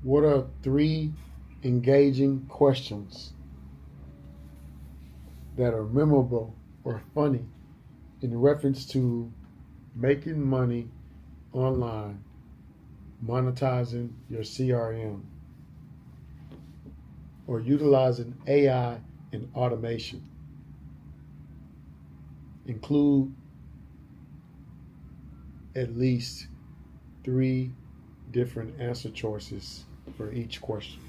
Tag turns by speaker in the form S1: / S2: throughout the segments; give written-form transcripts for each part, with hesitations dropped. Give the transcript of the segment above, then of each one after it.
S1: What are three engaging questions that are memorable or funny in reference to making money online, monetizing your CRM, or utilizing AI and automation? Include at least three different answer choices for each question.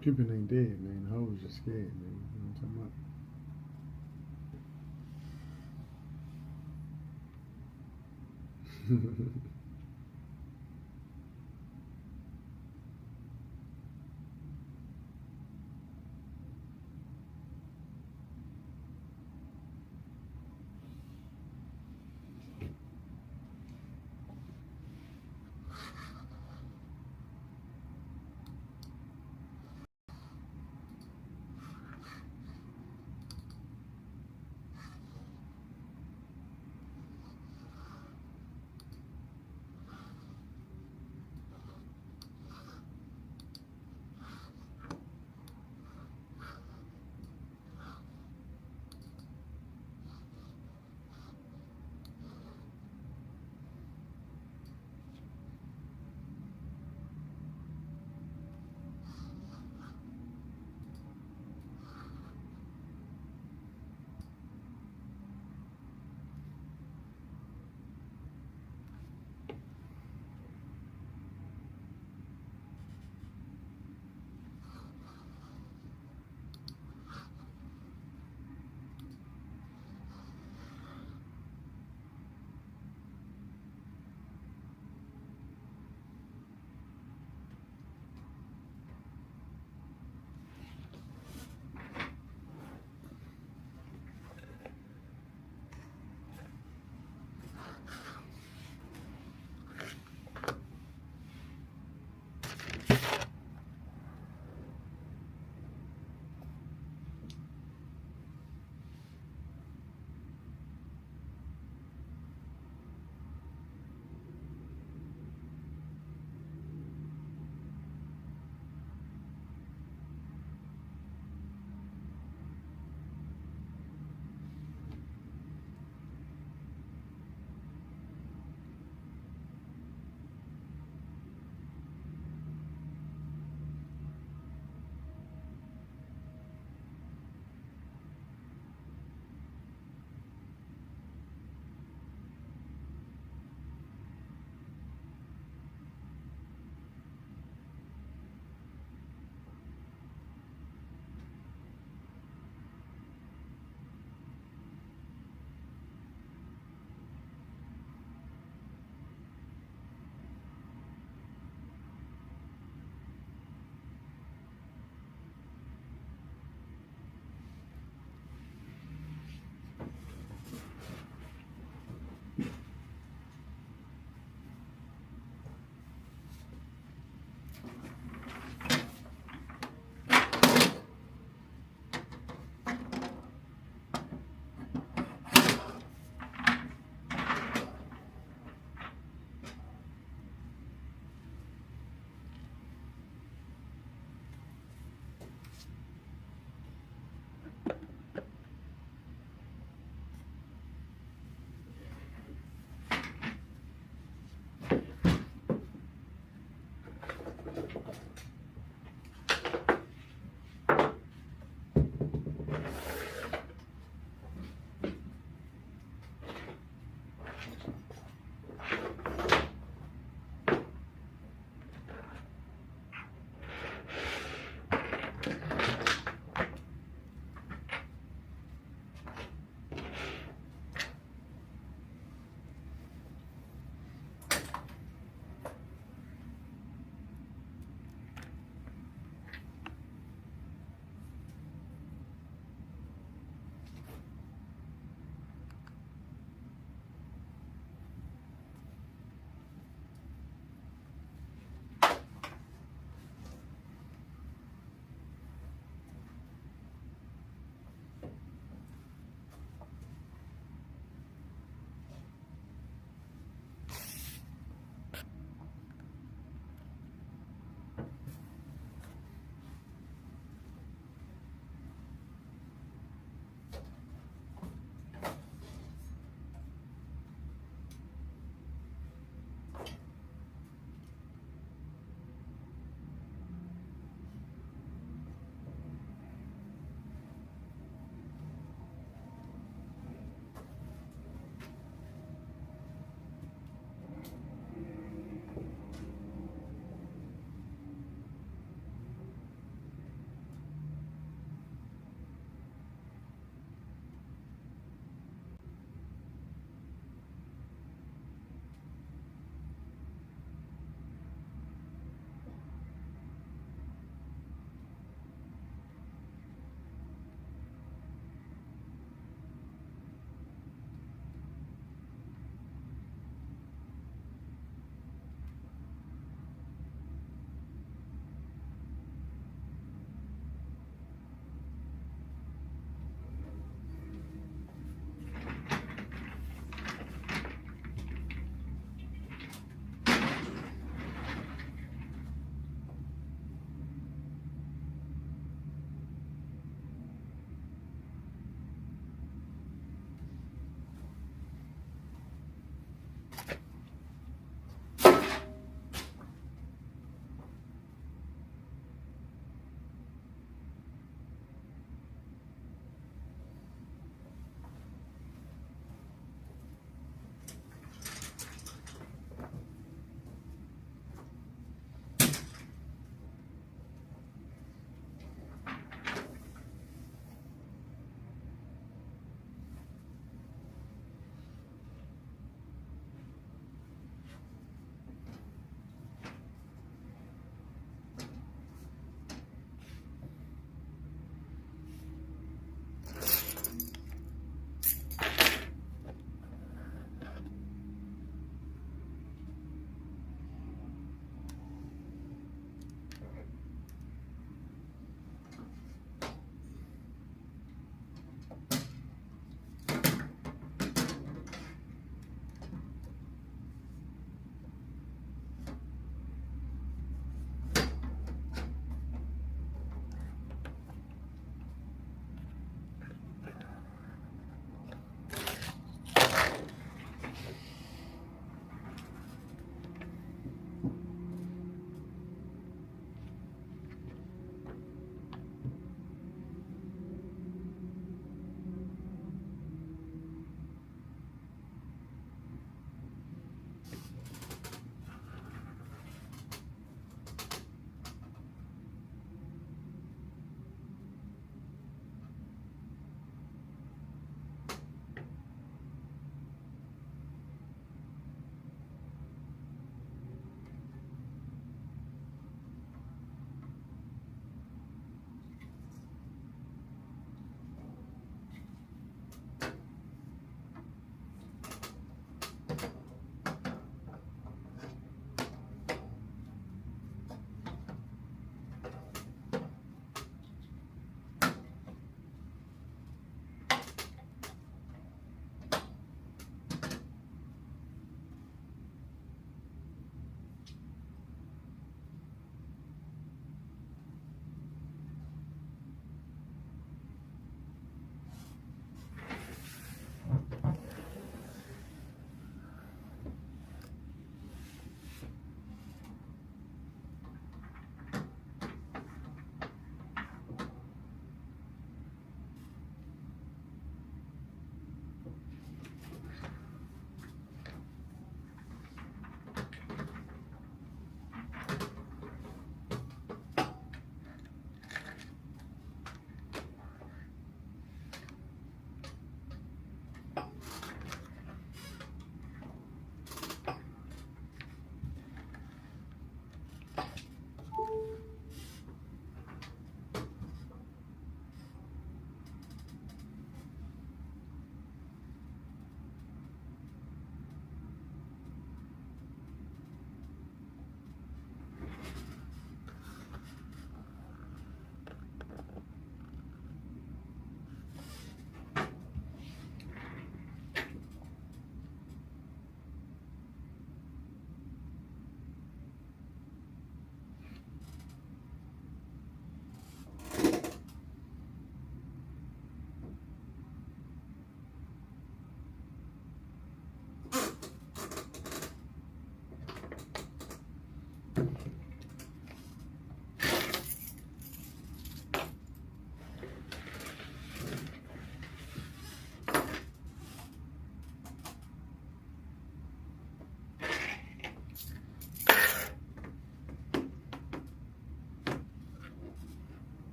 S1: People ain't dead, man. Hoes just scared, man. You know what I'm talking about?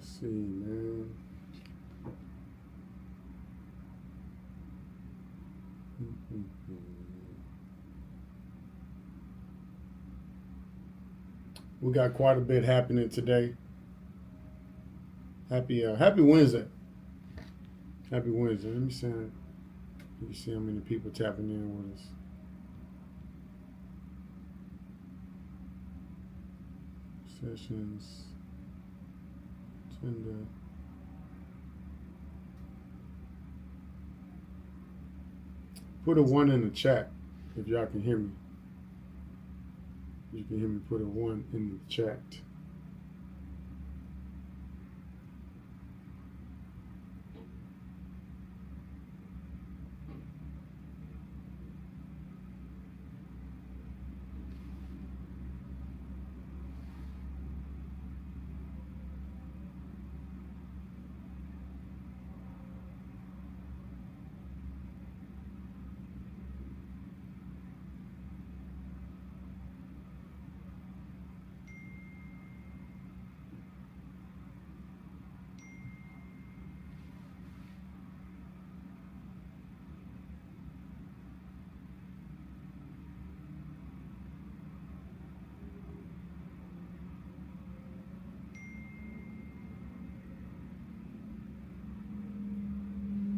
S1: Let's see, man. We got quite a bit happening today. Happy Wednesday. Happy Wednesday. Let me see how many people tapping in with us. Sessions. Agenda. Put a 1 in the chat if y'all can hear me. If you can hear me, put a 1 in the chat.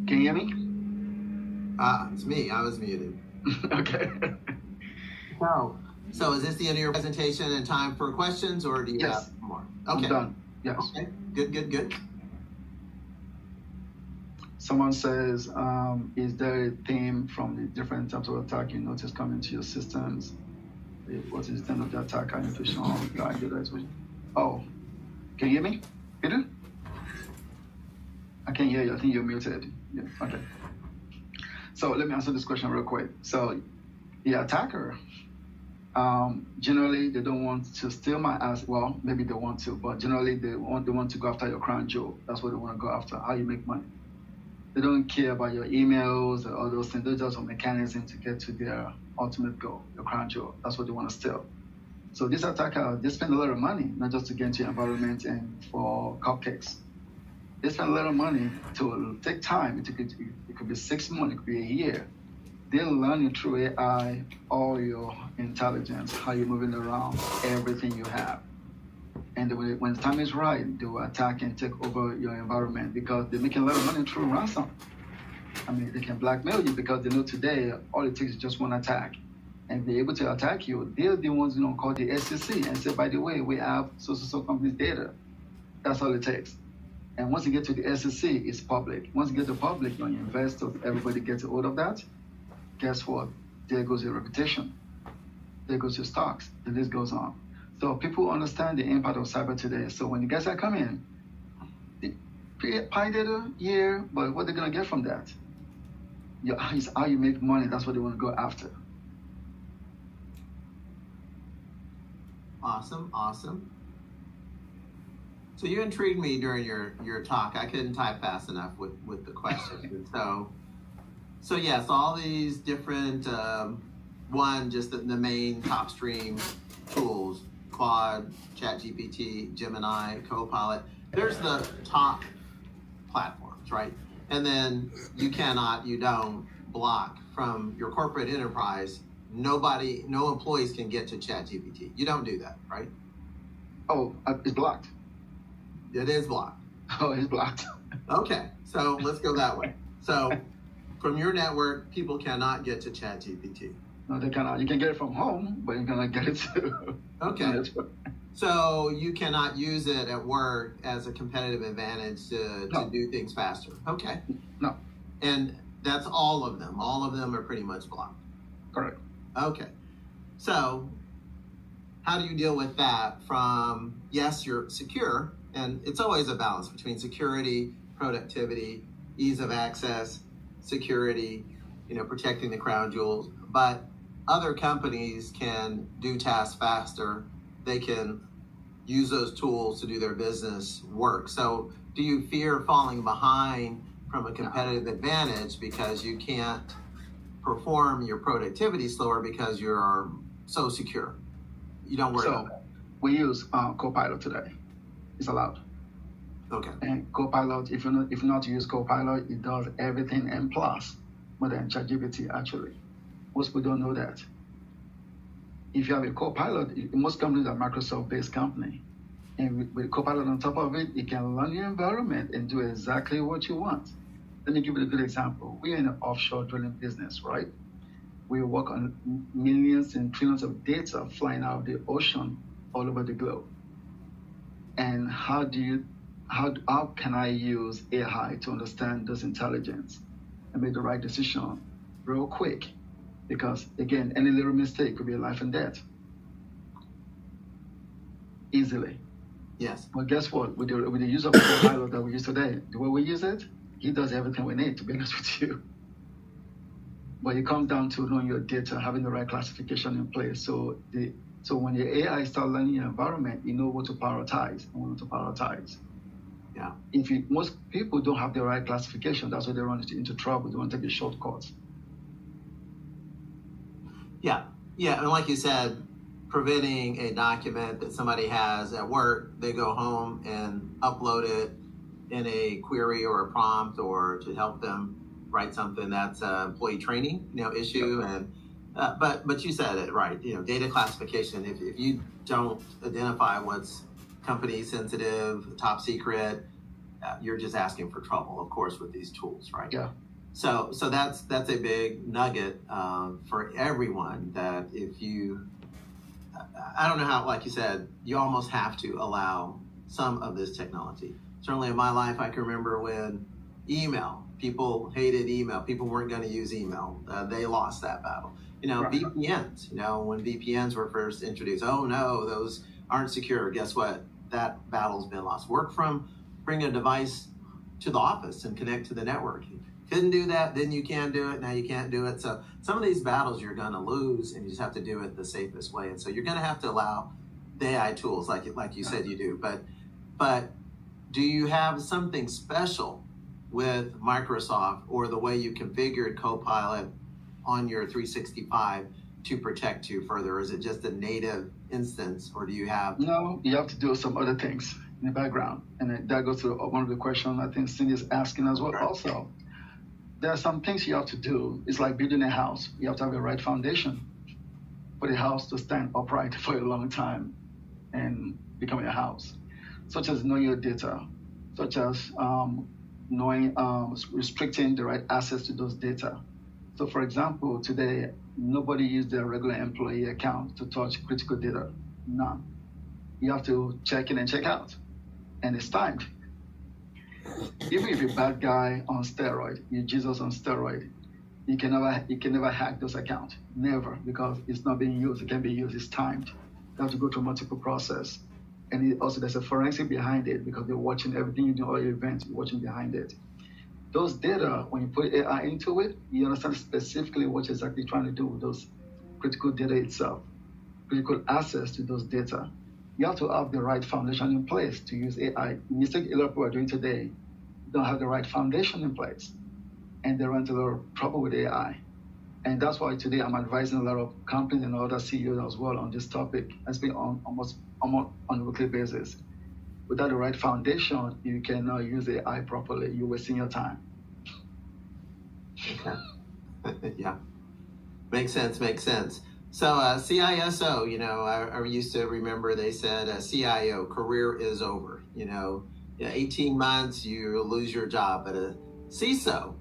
S2: Can you hear me?
S3: It's me. I was muted.
S2: Okay.
S3: So is this the end of your presentation and time for questions, or do you
S2: Yes.
S3: have more?
S2: I'm
S3: Okay.
S2: done. Yes.
S3: Okay. Good.
S2: Someone says, is there a theme from the different types of attack you notice coming to your systems? What is the extent of the attack? How efficient? Oh, can you hear me, Peter? I can't hear you. I think you're muted. Yeah. Okay. So let me answer this question real quick. So the attacker, generally they don't want to steal my ass. Well, maybe they want to, but generally they want to go after your crown jewel. That's what they want to go after. How you make money. They don't care about your emails or all those things. They're just a mechanism to get to their ultimate goal, your crown jewel. That's what they want to steal. So this attacker, they spend a lot of money, not just to get into your environment and for cupcakes. They spend a lot of money to take time. It could be 6 months, it could be a year. They're learning through AI all your intelligence, how you're moving around, everything you have. And when the time is right, they will attack and take over your environment because they're making a lot of money through ransom. I mean, they can blackmail you because they know today all it takes is just one attack. And if they're able to attack you, they're the ones call the SEC and say, by the way, we have so company's data. That's all it takes. And once you get to the SEC, it's public. Once you get to public, your investors, everybody gets a hold of that. Guess what? There goes your reputation. There goes your stocks. The list goes on. So people understand the impact of cyber today. So when you guys are coming, pay data, yeah, but what they're going to get from that? It's how you make money. That's what they want to go after.
S3: Awesome. So you intrigued me during your talk. I couldn't type fast enough with the questions. And so yes, all these different, just the main top stream tools, Claude, ChatGPT, Gemini, Copilot. There's the top platforms, right? And then you don't block from your corporate enterprise. No employees can get to ChatGPT. You don't do that, right?
S2: Oh, it's blocked.
S3: It is blocked.
S2: Oh, it's blocked.
S3: Okay, so let's go that way. So from your network, people cannot get to ChatGPT.
S2: No, they cannot. You can get it from home, but you cannot get it to.
S3: Okay. So you cannot use it at work as a competitive advantage to do things faster. Okay.
S2: No.
S3: And that's all of them. All of them are pretty much blocked.
S2: Correct.
S3: Okay. So how do you deal with that from, yes, you're secure, and it's always a balance between security, productivity, ease of access, security, protecting the crown jewels, but other companies can do tasks faster. They can use those tools to do their business work. So do you fear falling behind from a competitive advantage because you can't perform your productivity slower because you're so secure? You don't worry about that.
S2: We use Copilot today. It's allowed.
S3: Okay.
S2: And Copilot, if you know how to use Copilot, it does everything and plus more than ChatGPT actually. Most people don't know that. If you have a Copilot, most companies are Microsoft-based company. And with Copilot on top of it, it can learn your environment and do exactly what you want. Let me give you a good example. We're in the offshore drilling business, right? We work on millions and trillions of data flying out of the ocean all over the globe. And how can I use AI to understand those intelligence and make the right decision real quick? Because again, any little mistake could be life and death. Easily.
S3: Yes.
S2: But guess what? With the use of Copilot that we use today, the way we use it, he does everything we need, to be honest with you. But it comes down to knowing your data, having the right classification in place. So when the AI starts learning your environment, you know what to prioritize and what not to prioritize.
S3: Yeah.
S2: Most people don't have the right classification, that's why they run into trouble. They want to take the shortcuts.
S3: Yeah. Yeah. And like you said, preventing a document that somebody has at work, they go home and upload it in a query or a prompt or to help them write something that's an employee training, issue.
S2: Yep.
S3: And but you said it right. Data classification. If you don't identify what's company sensitive, top secret, you're just asking for trouble, of course, with these tools, right?
S2: Yeah.
S3: So that's a big nugget for everyone. That if you, I don't know how, like you said, you almost have to allow some of this technology. Certainly in my life, I can remember when people hated email. People weren't going to use email. They lost that battle.
S2: Right.
S3: VPNs, when VPNs were first introduced, oh no, those aren't secure. Guess what? That battle's been lost. Bring a device to the office and connect to the network. Couldn't do that, then you can do it, now you can't do it. So some of these battles you're going to lose, and you just have to do it the safest way. And so you're going to have to allow the AI tools, like you said you do. But do you have something special with Microsoft or the way you configured Copilot on your 365 to protect you further? Is it just a native instance, or do you have...
S2: No, you have to do some other things in the background. And that goes to one of the questions I think Cindy's asking as well. Right. Also, there are some things you have to do. It's like building a house. You have to have the right foundation for the house to stand upright for a long time and become a house, such as knowing your data, such as restricting the right access to those data. So for example, today, nobody uses their regular employee account to touch critical data. None. You have to check in and check out, and it's timed. Even if you're a bad guy on steroid, you're Jesus on steroid, you can never hack those accounts. Never, because it's not being used. It can be used. It's timed. You have to go through multiple process. And also there's a forensic behind it, because they're watching everything you do, all your events, you're watching behind it. Those data, when you put AI into it, you understand specifically what you're exactly trying to do with those critical data itself, critical access to those data. You have to have the right foundation in place to use AI. The mistake a lot of people are doing today, don't have the right foundation in place, and they run into a lot of trouble with AI. And that's why today I'm advising a lot of companies and other CEOs as well on this topic. I speak on almost on a weekly basis. Without the right foundation, you cannot use AI properly. You're wasting your time.
S3: Okay. Yeah. Makes sense. So CISO, I used to remember they said CIO, career is over. 18 months, you lose your job. But a CISO,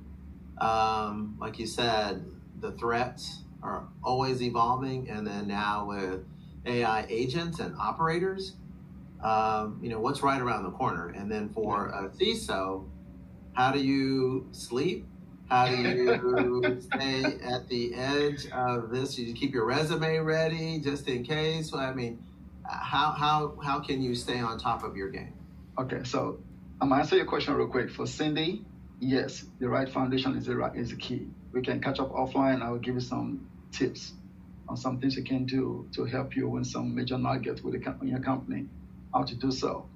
S3: like you said, the threats are always evolving. And then now with AI agents and operators, what's right around the corner. And then for a CISO, how do you sleep? How do you stay at the edge of this? You keep your resume ready just in case. I mean, how can you stay on top of your game?
S2: Okay, so I'm gonna answer your question real quick. For Cindy, yes, the right foundation is the key. We can catch up offline. I will give you some tips on some things you can do to help you win some major nuggets with your company, how to do so,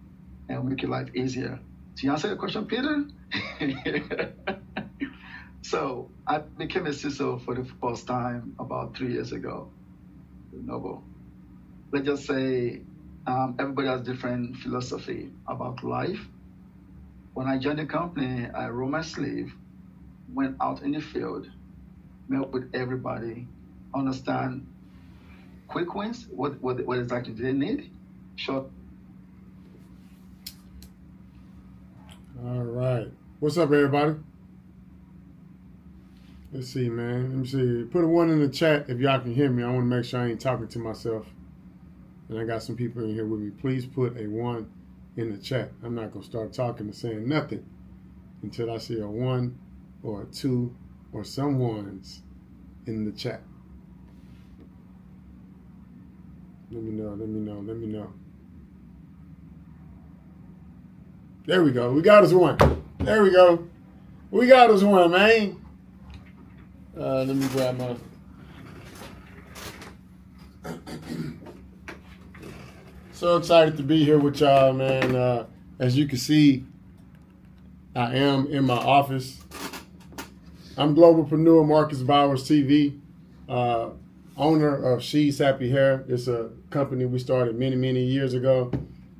S2: and make your life easier. To answer your question, Peter, so I became a CISO for the first time about 3 years ago with Noble. Let's just say everybody has different philosophy about life, When I joined the company, I rolled my sleeve, went out in the field, met with everybody, understand quick wins, what exactly do they need, short.
S1: All right. What's up, everybody? Let's see, man. Let me see. Put a 1 in the chat if y'all can hear me. I want to make sure I ain't talking to myself. And I got some people in here with me. Please put a 1 in the chat. I'm not going to start talking and saying nothing until I see a 1 or a 2 or some ones in the chat. Let me know. There we go. We got us 1. There we go. We got us 1, man. Let me grab my... So excited to be here with y'all, man. As you can see, I am in my office. I'm Globalpreneur Marcus Bowers TV, owner of She's Happy Hair. It's a company we started many years ago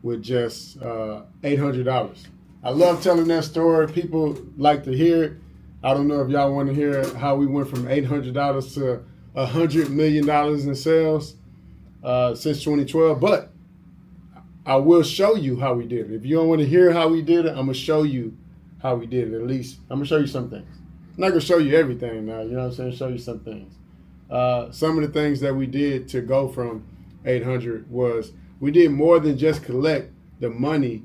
S1: with just $800. I love telling that story. People like to hear it. I don't know if y'all want to hear how we went from $800 to $100 million in sales since 2012, but I will show you how we did it. If you don't want to hear how we did it, I'm going to show you how we did it. At least I'm going to show you some things. I'm not going to show you everything now, you know what I'm saying? Show you some things. Some of the things that we did to go from 800 was we did more than just collect the money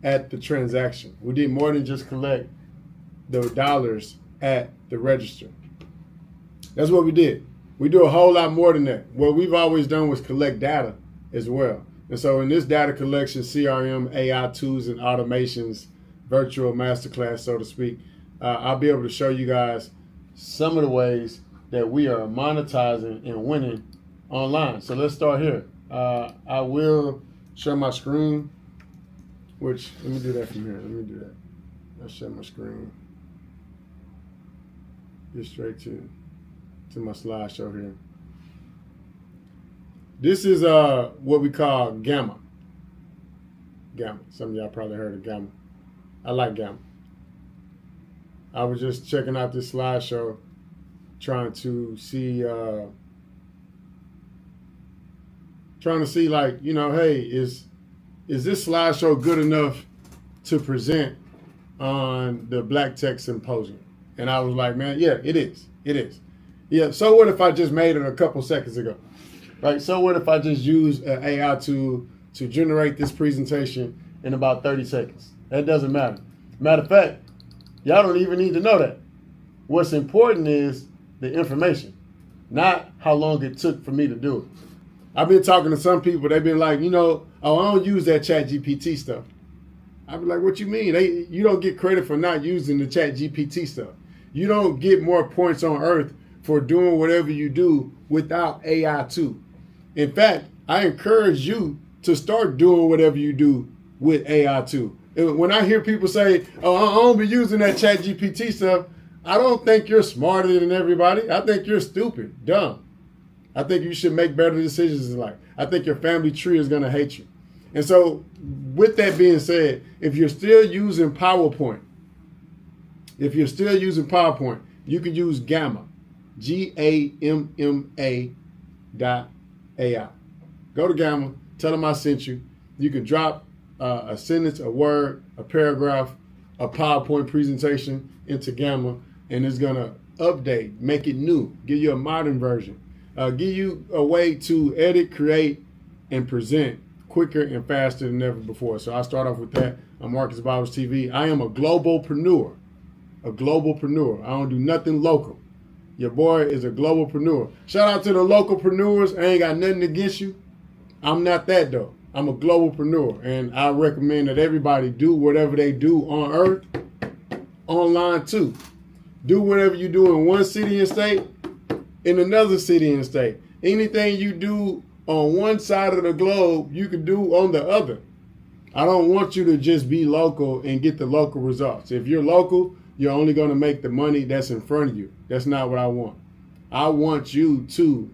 S1: at the transaction. We did more than just collect the dollars at the register. That's what we did. We do a whole lot more than that. What we've always done was collect data as well. And so in this data collection, CRM, AI tools, and automations, virtual masterclass, so to speak, I'll be able to show you guys some of the ways that we are monetizing and winning online. So let's start here. I will share my screen, which, let me do that from here. Let me do that. I'll share my screen. Get straight to my slideshow here. This is what we call Gamma. Gamma. Some of y'all probably heard of Gamma. I like Gamma. I was just checking out this slideshow, trying to see like, you know, hey, is this slideshow good enough to present on the Black Tech Symposium? And I was like, man, yeah, it is. It is. Yeah, so what if I just made it a couple seconds ago? Right? So what if I just use an AI tool to generate this presentation in about 30 seconds? That doesn't matter. Matter of fact, y'all don't even need to know that. What's important is the information, not how long it took for me to do it. I've been talking to some people, they've been like, you know, oh, I don't use that chat GPT stuff. I'd be like, what you mean? You don't get credit for not using the chat GPT stuff. You don't get more points on earth for doing whatever you do without AI too. In fact, I encourage you to start doing whatever you do with AI too. When I hear people say, oh, I don't be using that chat GPT stuff, I don't think you're smarter than everybody. I think you're stupid, dumb. I think you should make better decisions in life. I think your family tree is going to hate you. And so with that being said, if you're still using PowerPoint, you can use Gamma, GAMMA.ai. Go to Gamma, tell them I sent you. You can drop a sentence, a word, a paragraph, a PowerPoint presentation into Gamma, and it's going to update, make it new, give you a modern version, give you a way to edit, create, and present quicker and faster than ever before. So I start off with that. I'm Marcus Bowers TV. I am a globalpreneur. I don't do nothing local. Your boy is a globalpreneur. Shout out to the localpreneurs. I ain't got nothing against you. I'm not that though. I'm a globalpreneur, and I recommend that everybody do whatever they do on earth, online too. Do whatever you do in one city and state, in another city and state. Anything you do on one side of the globe, you can do on the other. I don't want you to just be local and get the local results. If you're local, you're only going to make the money that's in front of you. That's not what I want. I want you to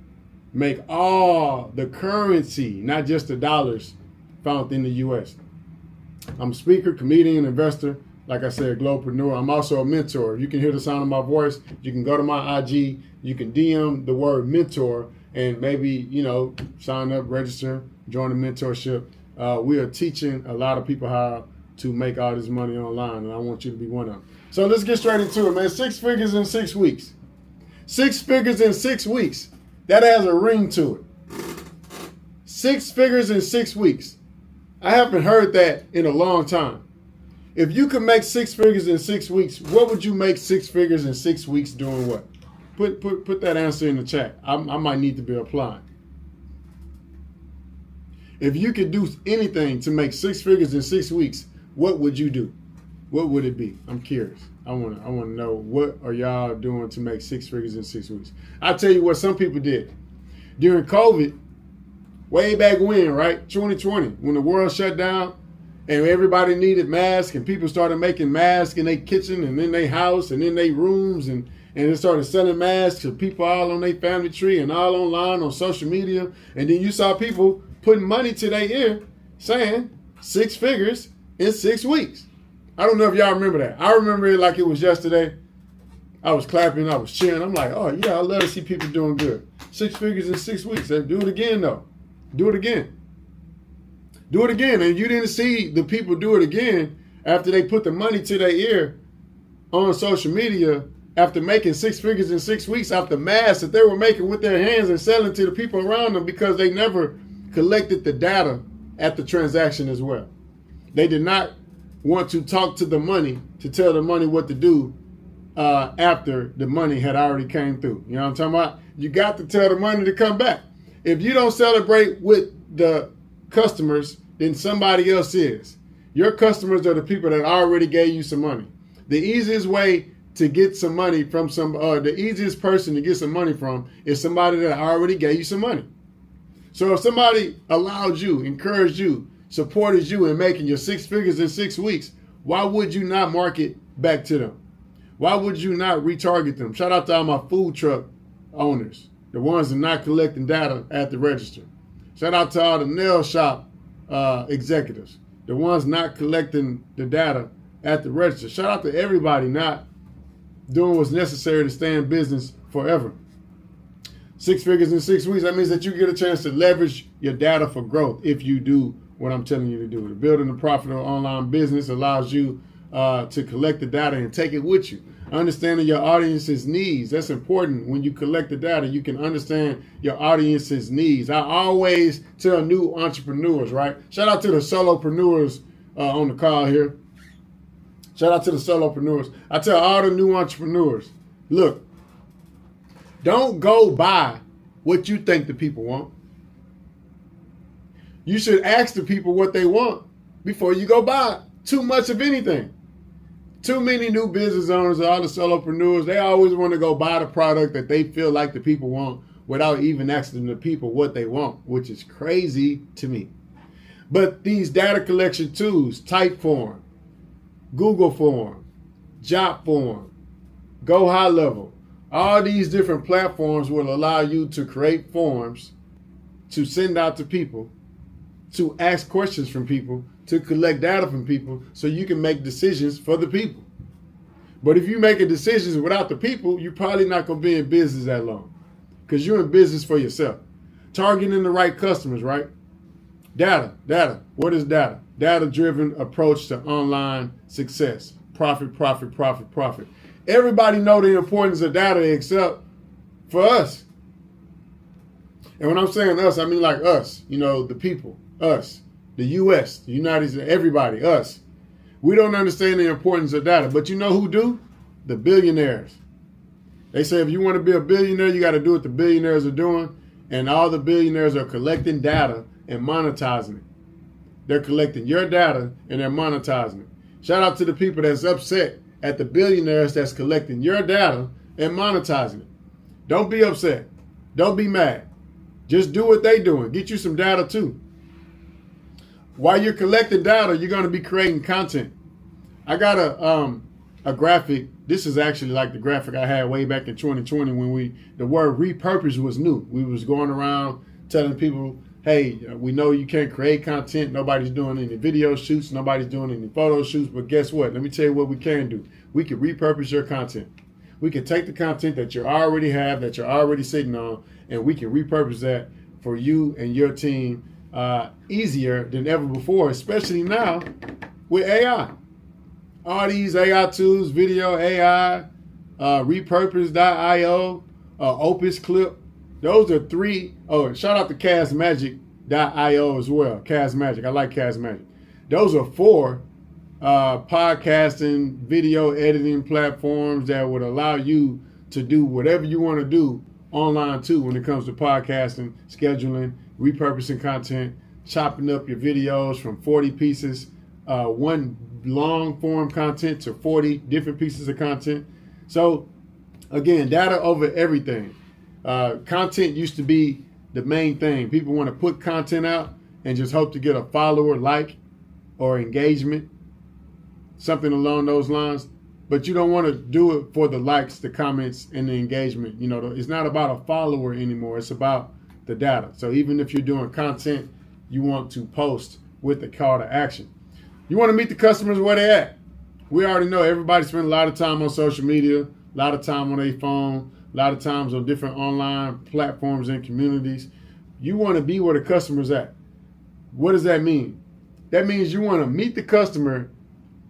S1: make all the currency, not just the dollars, found in the U.S. I'm a speaker, comedian, investor, like I said, Globepreneur. I'm also a mentor. You can hear the sound of my voice. You can go to my IG. You can DM the word mentor and maybe, you know, sign up, register, join the mentorship. We are teaching a lot of people how to make all this money online, and I want you to be one of them. So let's get straight into it, man. 6 figures in 6 weeks. 6 figures in 6 weeks. That has a ring to it. 6 figures in 6 weeks. I haven't heard that in a long time. If you could make 6 figures in 6 weeks, what would you make 6 figures in 6 weeks doing what? Put that answer in the chat. I might need to be applying. If you could do anything to make 6 figures in 6 weeks, what would you do? What would it be? I'm curious. I want to know, what are y'all doing to make 6 figures in 6 weeks? I'll tell you what some people did. During COVID, way back when, right? 2020, when the world shut down and everybody needed masks and people started making masks in their kitchen and in their house and in their rooms and they started selling masks to people all on their family tree and all online on social media. And then you saw people putting money to their ear saying 6 figures in 6 weeks. I don't know if y'all remember that. I remember it like it was yesterday. I was clapping, I was cheering. I'm like, oh yeah, I love to see people doing good. 6 figures in 6 weeks. Do it again though. Do it again. Do it again. And you didn't see the people do it again after they put the money to their ear on social media after making 6 figures in 6 weeks off the masks that they were making with their hands and selling to the people around them because they never collected the data at the transaction as well. They did not want to talk to the money to tell the money what to do after the money had already came through. You know what I'm talking about? You got to tell the money to come back. If you don't celebrate with the customers, then somebody else is. Your customers are the people that already gave you some money. The easiest way to get some money from the easiest person to get some money from is somebody that already gave you some money. So if somebody allowed you, encouraged you, supported you in making your 6 figures in 6 weeks, why would you not market back to them? Why would you not retarget them? Shout out to all my food truck owners, the ones that are not collecting data at the register. Shout out to all the nail shop executives, the ones not collecting the data at the register. Shout out to everybody not doing what's necessary to stay in business forever. 6 figures in 6 weeks, that means that you get a chance to leverage your data for growth if you do what I'm telling you to do. Building a profitable online business allows you to collect the data and take it with you. Understanding your audience's needs. That's important. When you collect the data, you can understand your audience's needs. I always tell new entrepreneurs, right? Shout out to the solopreneurs on the call here. Shout out to the solopreneurs. I tell all the new entrepreneurs, look, don't go buy what you think the people want. You should ask the people what they want before you go buy too much of anything. Too many new business owners, all the solopreneurs, they always want to go buy the product that they feel like the people want without even asking the people what they want, which is crazy to me. But these data collection tools, Typeform, Google Form, Jotform, Go High Level, all these different platforms will allow you to create forms to send out to people, to ask questions from people, to collect data from people so you can make decisions for the people. But if you're making decisions without the people, you're probably not going to be in business that long because you're in business for yourself. Targeting the right customers, right? Data. What is data? Data-driven approach to online success. Profit. Everybody know the importance of data except for us. And when I'm saying us, I mean like us, the people, us, the U.S., the United States, everybody, us. We don't understand the importance of data, but you know who do? The billionaires. They say if you want to be a billionaire, you got to do what the billionaires are doing, and all the billionaires are collecting data and monetizing it. They're collecting your data and they're monetizing it. Shout out to the people that's upset at the billionaires that's collecting your data and monetizing it. Don't be upset. Don't be mad. Just do what they're doing. Get you some data too. While you're collecting data, you're going to be creating content. I got a graphic. This is actually like the graphic I had way back in 2020 when the word repurpose was new. We was going around telling people, hey, we know you can't create content. Nobody's doing any video shoots. Nobody's doing any photo shoots. But guess what? Let me tell you what we can do. We can repurpose your content. We can take the content that you already have, that you're already sitting on, and we can repurpose that for you and your team easier than ever before, especially now with AI. All these AI tools, video AI, repurpose.io, Opus Clip. Those are 3. Oh, shout out to Castmagic.io as well. Castmagic. I like Castmagic. Those are 4 podcasting, video editing platforms that would allow you to do whatever you want to do online too when it comes to podcasting, scheduling, repurposing content, chopping up your videos from 40 pieces, one long form content to 40 different pieces of content. So again, data over everything. Content used to be the main thing. People want to put content out and just hope to get a follower, like, or engagement, something along those lines. But you don't want to do it for the likes, the comments, and the engagement. You know, it's not about a follower anymore. It's about the data. So even if you're doing content, you want to post with the call to action. You want to meet the customers where they're at. We already know everybody spends a lot of time on social media, a lot of time on their phone, a lot of times on different online platforms and communities. You want to be where the customer's at. What does that mean? That means you want to meet the customer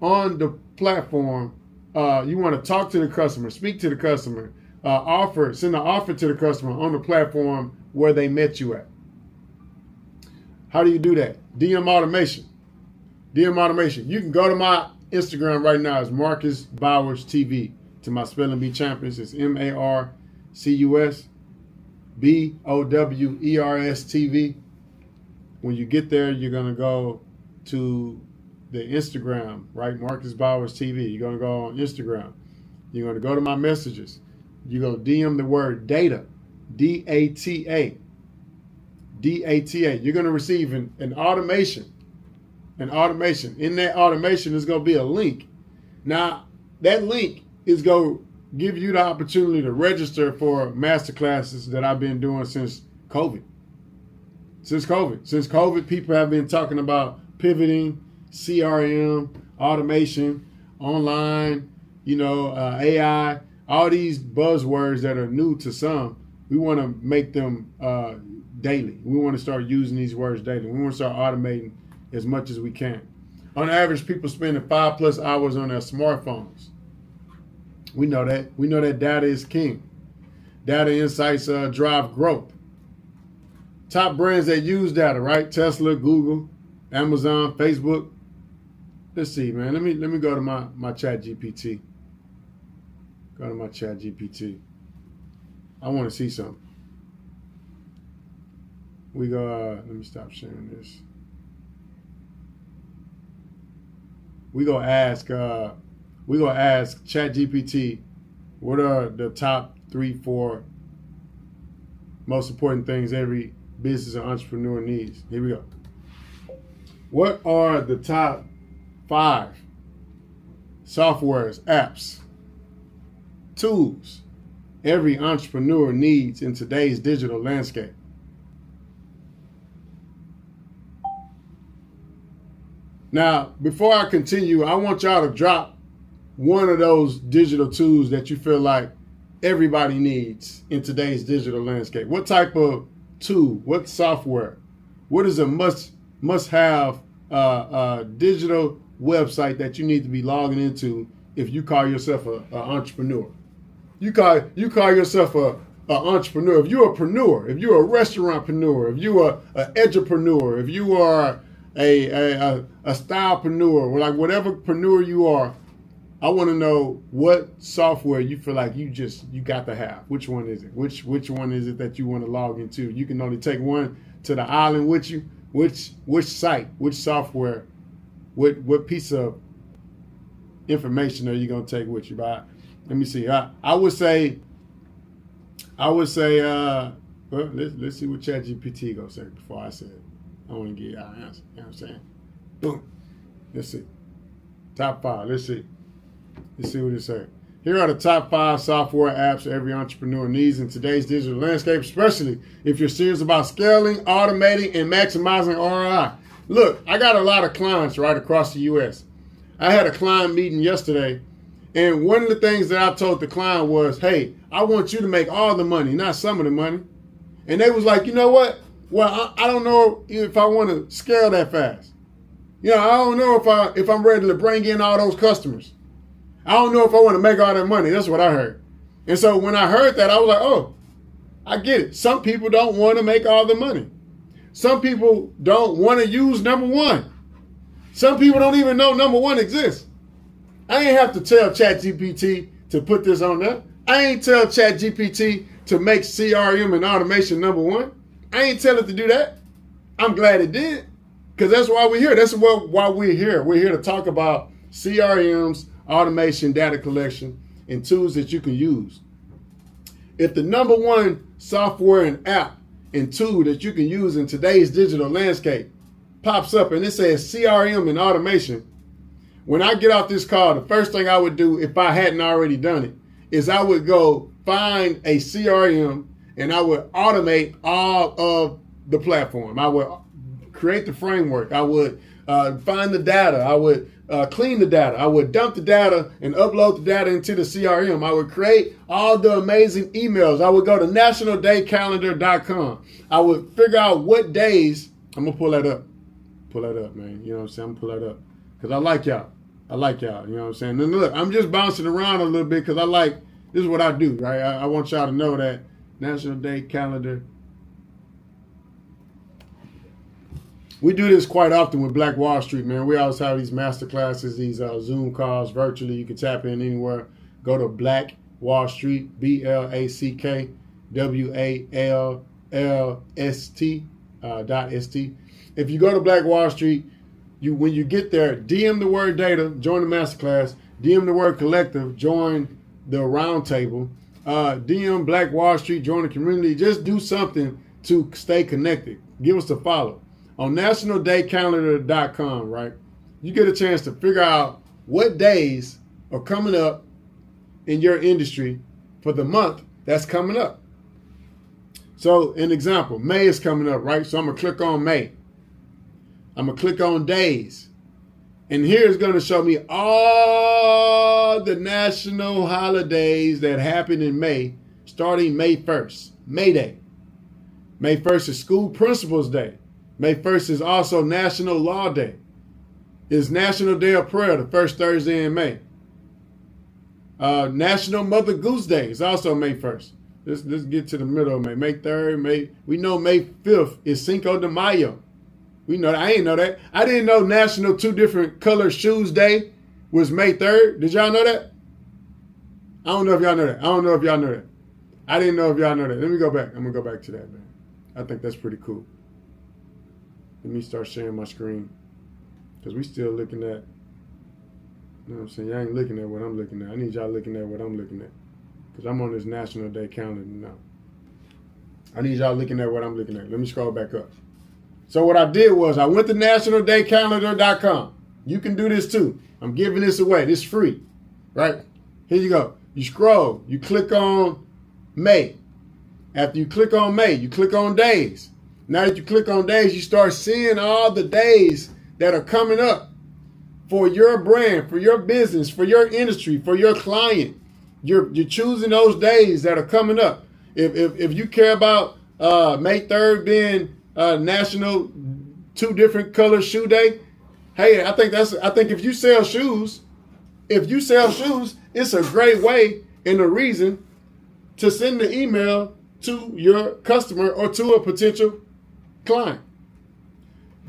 S1: on the platform. You want to talk to the customer, speak to the customer, send an offer to the customer on the platform where they met you at. How do you do that? DM automation. DM automation. You can go to my Instagram right now. It's Marcus Bowers TV. To my Spelling Bee champions, it's MarcusBowers TV. When you get there, you're going to go to the Instagram, right? Marcus Bowers TV. You're going to go on Instagram. You're going to go to my messages. You're going to DM the word data, D-A-T-A. D-A-T-A. You're going to receive an automation. An automation. In that automation is going to be a link. Now, that link is going to give you the opportunity to register for masterclasses that I've been doing since COVID. Since COVID, people have been talking about pivoting, CRM, automation, online, AI, all these buzzwords that are new to some. We want to make them daily. We want to start using these words daily. We want to start automating as much as we can. On average, people spending 5+ hours on their smartphones. We know that. We know that data is king. Data insights drive growth. Top brands that use data, right? Tesla, Google, Amazon, Facebook. Let's see, man. Let me go to my chat GPT. Go to my chat GPT. I want to see something. We go, let me stop sharing this. We go ask ChatGPT, what are the top 3-4 most important things every business or entrepreneur needs? Here we go. What are the top 5 softwares, apps, tools every entrepreneur needs in today's digital landscape? Now, before I continue, I want y'all to drop one of those digital tools that you feel like everybody needs in today's digital landscape. What type of tool, what software, what is a must-have digital website that you need to be logging into if you call yourself an entrepreneur? You call yourself an entrepreneur. If you're a preneur, if you're a restaurantpreneur, if you are an edupreneur, if you are a stylepreneur, or like whatever preneur you are, I want to know what software you feel like you got to have. Which one is it? Which one is it that you want to log into? You can only take one to the island with you. Which site, which software, what piece of information are you going to take with you? But let me see. I would say. Well, let's see what ChatGPT gonna say before I say it. I want to get y'all an answer. You know what I'm saying? Boom. Let's see. Top 5. Let's see. Let's see what it says. Here are the top 5 software apps every entrepreneur needs in today's digital landscape, especially if you're serious about scaling, automating, and maximizing ROI. Look, I got a lot of clients right across the U.S. I had a client meeting yesterday, and one of the things that I told the client was, hey, I want you to make all the money, not some of the money. And they was like, you know what? Well, I don't know if I want to scale that fast. You know, I don't know if I'm ready to bring in all those customers. I don't know if I want to make all that money. That's what I heard. And so when I heard that, I was like, oh, I get it. Some people don't want to make all the money. Some people don't want to use number one. Some people don't even know number one exists. I ain't have to tell ChatGPT to put this on there. I ain't tell ChatGPT to make CRM and automation number one. I ain't tell it to do that. I'm glad it did, because that's why we're here. That's why we're here. We're here to talk about CRMs, automation, data collection, and tools that you can use. If the number one software and app and tool that you can use in today's digital landscape pops up and it says CRM and automation, when I get off this call, the first thing I would do, if I hadn't already done it, is I would go find a CRM and I would automate all of the platform. I would create the framework. I would find the data. I would clean the data. I would dump the data and upload the data into the CRM. I would create all the amazing emails. I would go to nationaldaycalendar.com. I would figure out what days. I'm going to pull that up. Pull that up, man. You know what I'm saying? I'm going to pull that up because I like y'all. I like y'all. You know what I'm saying? And look, I'm just bouncing around a little bit because this is what I do, right? I want y'all to know that National Day Calendar. We do this quite often with Black Wall Street, man. We always have these master classes, these Zoom calls virtually. You can tap in anywhere. Go to Black Wall Street, BLACKWALLST.st. If you go to Black Wall Street, when you get there, DM the word data, join the master class. DM the word collective, join the round table. DM Black Wall Street, join the community. Just do something to stay connected. Give us a follow. On nationaldaycalendar.com, right, you get a chance to figure out what days are coming up in your industry for the month that's coming up. So, an example, May is coming up, right? So I'm going to click on May. I'm going to click on days. And here it's going to show me all the national holidays that happen in May, starting May 1st, May Day. May 1st is School Principals Day. May 1st is also National Law Day. It's National Day of Prayer, the first Thursday in May. National Mother Goose Day is also May 1st. Let's get to the middle of May. May 3rd, we know May 5th is Cinco de Mayo. We know that. I didn't know that. I didn't know National Two Different Color Shoes Day was May 3rd. Did y'all know that? I don't know if y'all know that. I don't know if y'all know that. I didn't know if y'all know that. Let me go back. I'm going to go back to that, man. I think that's pretty cool. Let me start sharing my screen, because we still looking at, you know what I'm saying? Y'all ain't looking at what I'm looking at. I need y'all looking at what I'm looking at, because I'm on this National Day calendar now. I need y'all looking at what I'm looking at. Let me scroll back up. So what I did was I went to nationaldaycalendar.com. You can do this too. I'm giving this away. This is free, right? Here you go. You scroll. You click on May. After you click on May, you click on days. Now that you click on days, you start seeing all the days that are coming up for your brand, for your business, for your industry, for your client. You're choosing those days that are coming up. If you care about May 3rd being National Two Different Color Shoe Day, hey, I think if you sell shoes, it's a great way and a reason to send the email to your customer or to a potential client.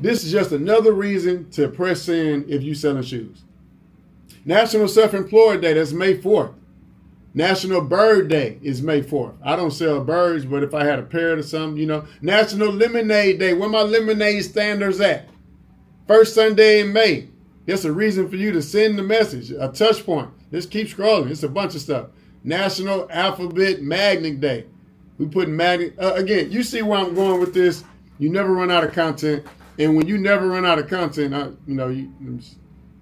S1: This is just another reason to press in if you're selling shoes. National Self-Employed Day, that's May 4th. National Bird Day is May 4th. I don't sell birds, but if I had a parrot or something, you know. National Lemonade Day, where my lemonade standers at? First Sunday in May. That's a reason for you to send the message, a touch point. Just keep scrolling. It's a bunch of stuff. National Alphabet Magnet Day. We put magnet, again, you see where I'm going with this. You never run out of content. And when you never run out of content, you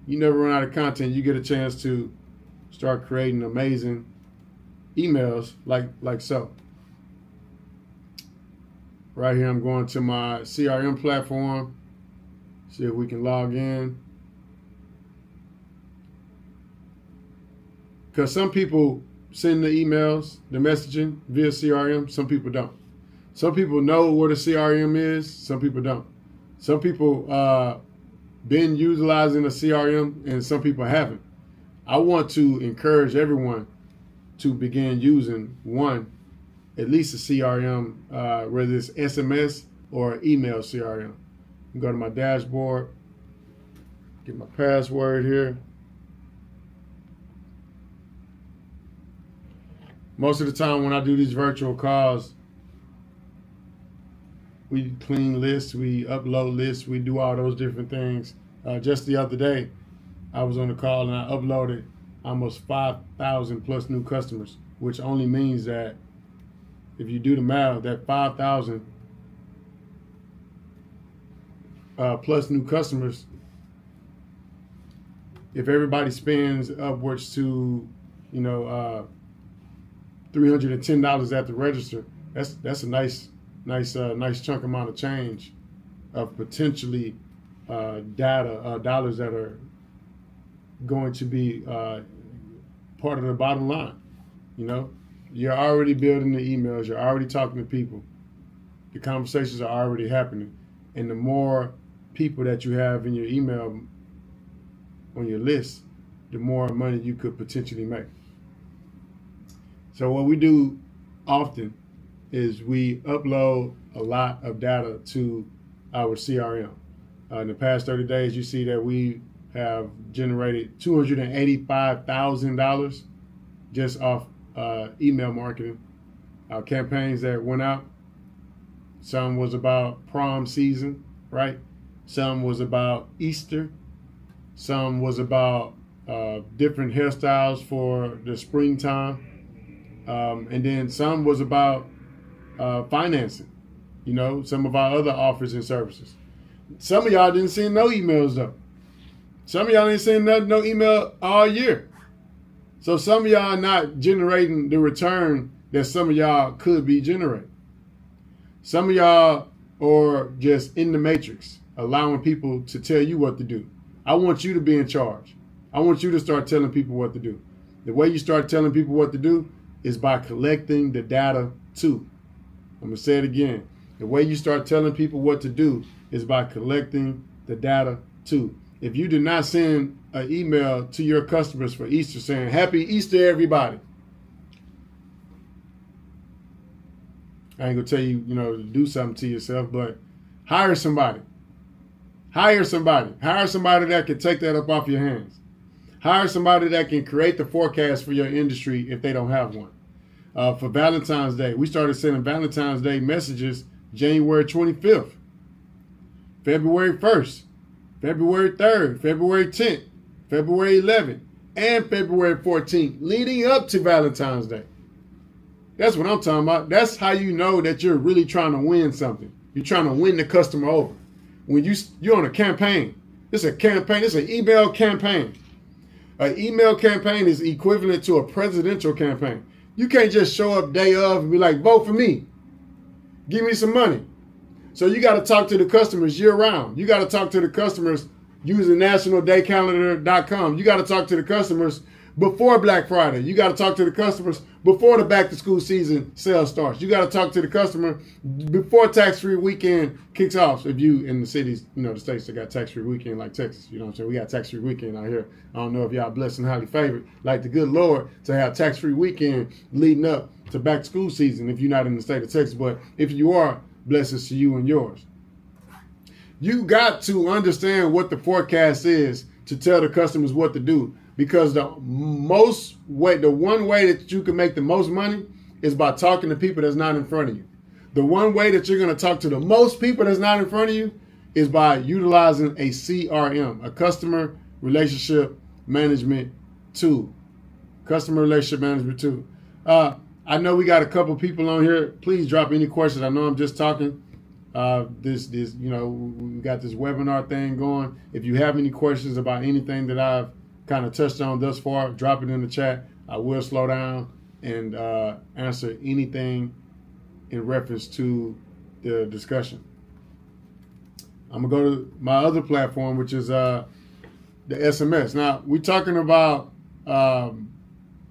S1: never run out of content, you get a chance to start creating amazing emails like so. Right here, I'm going to my CRM platform. See if we can log in. Because some people send the emails, the messaging via CRM. Some people don't. Some people know what a CRM is. Some people don't. Some people been utilizing a CRM and some people haven't. I want to encourage everyone to begin using at least a CRM, whether it's SMS or email CRM. Go to my dashboard, get my password here. Most of the time when I do these virtual calls, we clean lists, we upload lists, we do all those different things. Just the other day, I was on the call and I uploaded almost 5,000 plus new customers, which only means that if you do the math, that 5,000 plus new customers, if everybody spends upwards to, $310 at the register, that's a nice chunk amount of change of potentially dollars that are going to be part of the bottom line. You're already building the emails, you're already talking to people, the conversations are already happening, and the more people that you have in your email on your list, the more money you could potentially make. So what we do often is we upload a lot of data to our CRM. In the past 30 days, you see that we have generated $285,000 just off email marketing. Our campaigns that went out, some was about prom season, right? Some was about Easter. Some was about different hairstyles for the springtime. And then some was about financing, some of our other offers and services. Some of y'all didn't send no emails though. Some of y'all didn't send no email all year. So some of y'all are not generating the return that some of y'all could be generating. Some of y'all are just in the matrix, allowing people to tell you what to do. I want you to be in charge. I want you to start telling people what to do. The way you start telling people what to do is by collecting the data too. I'm going to say it again. The way you start telling people what to do is by collecting the data too. If you do not send an email to your customers for Easter saying, Happy Easter, everybody. I ain't going to tell you, to do something to yourself, but hire somebody. Hire somebody. Hire somebody that can take that up off your hands. Hire somebody that can create the forecast for your industry if they don't have one. For Valentine's Day, we started sending Valentine's Day messages January 25th, February 1st, February 3rd, February 10th, February 11th, and February 14th, leading up to Valentine's Day. That's what I'm talking about. That's how you know that you're really trying to win something. You're trying to win the customer over. When you're on a campaign, it's a campaign, it's an email campaign. An email campaign is equivalent to a presidential campaign. You can't just show up day of and be like, vote for me. Give me some money. So you got to talk to the customers year round. You got to talk to the customers using nationaldaycalendar.com. You got to talk to the customers before Black Friday. You got to talk to the customers before the back to school season sales starts. You got to talk to the customer before tax-free weekend kicks off. If you in the cities, the states that got tax-free weekend like Texas, you know what I'm saying? We got tax-free weekend out here. I don't know if y'all blessed and highly favored like the good Lord to have tax-free weekend leading up to back to school season if you're not in the state of Texas. But if you are, blessings to you and yours. You got to understand what the forecast is to tell the customers what to do. Because the one way that you can make the most money is by talking to people that's not in front of you. The one way that you're going to talk to the most people that's not in front of you is by utilizing a CRM, a customer relationship management tool. Customer relationship management tool. I know we got a couple people on here. Please drop any questions. I know I'm just talking. We got this webinar thing going. If you have any questions about anything that I've kind of touched on thus far, drop it in the chat. I will slow down and answer anything in reference to the discussion. I'm going to go to my other platform, which is the SMS. Now, we're talking about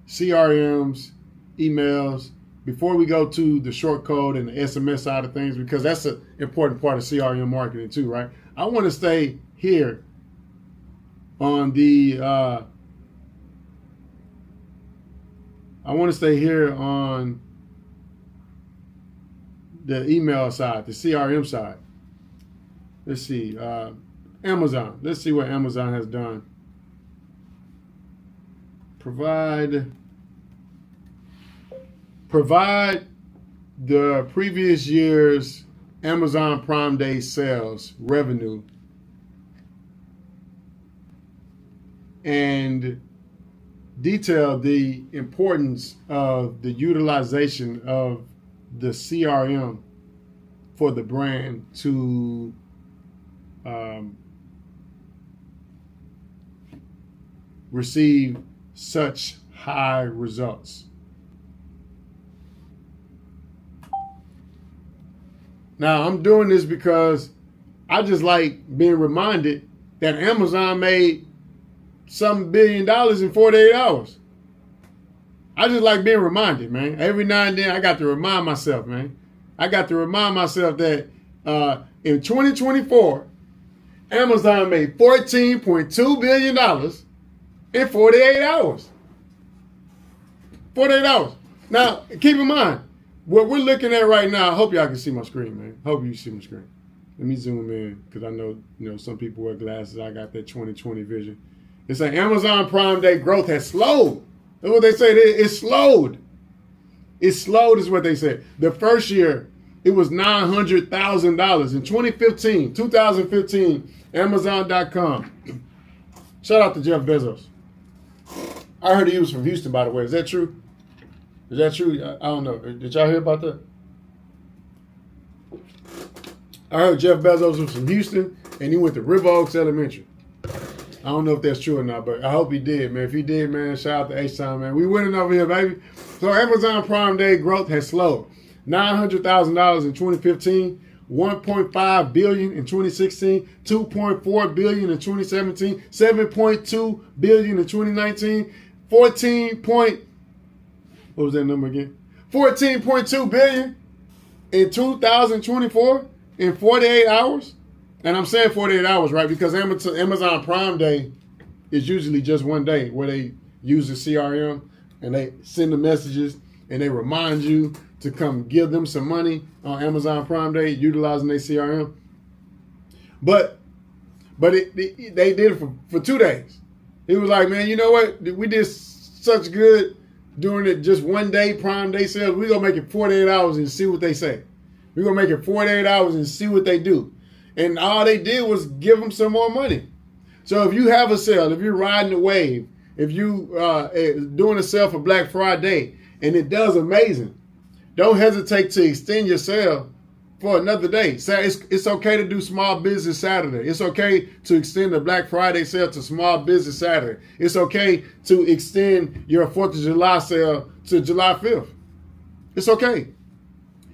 S1: CRMs, emails, before we go to the short code and the SMS side of things, because that's an important part of CRM marketing too, right? I want to stay here on the email side, the CRM side. Let's see, Amazon. Let's see what Amazon has done. Provide the previous year's Amazon Prime Day sales revenue and detail the importance of the utilization of the CRM for the brand to receive such high results. Now, I'm doing this because I just like being reminded that Amazon made some $1 billion in 48 hours. I just like being reminded, man. Every now and then I got to remind myself, man. I got to remind myself that in 2024, Amazon made $14.2 billion in 48 hours. 48 hours. Now, keep in mind, what we're looking at right now, I hope y'all can see my screen, man. Hope you see my screen. Let me zoom in, because I know, some people wear glasses. I got that 20/20 vision. It's like Amazon Prime Day growth has slowed. That's what they say. It slowed. It slowed is what they said. The first year, it was $900,000. In 2015, Amazon.com. Shout out to Jeff Bezos. I heard he was from Houston, by the way. Is that true? Is that true? I don't know. Did y'all hear about that? I heard Jeff Bezos was from Houston, and he went to River Oaks Elementary. I don't know if that's true or not, but I hope he did, man. If he did, man, shout out to H-Time, man. We winning over here, baby. So Amazon Prime Day growth has slowed. $900,000 in 2015, $1.5 billion in 2016, $2.4 billion in 2017, $7.2 billion in 2019, what was that number again? $14.2 billion in 2024 in 48 hours. And I'm saying 48 hours, right? Because Amazon Prime Day is usually just one day where they use the CRM and they send the messages and they remind you to come give them some money on Amazon Prime Day utilizing their CRM. But they did it for 2 days. He was like, man, you know what? We did such good doing it just one day, Prime Day sales. We're going to make it 48 hours and see what they say. We're going to make it 48 hours and see what they do. And all they did was give them some more money. So if you have a sale, if you're riding the wave, if you doing a sale for Black Friday and it does amazing, don't hesitate to extend your sale for another day. It's okay to do Small Business Saturday. It's okay to extend the Black Friday sale to Small Business Saturday. It's okay to extend your 4th of July sale to July 5th. It's okay.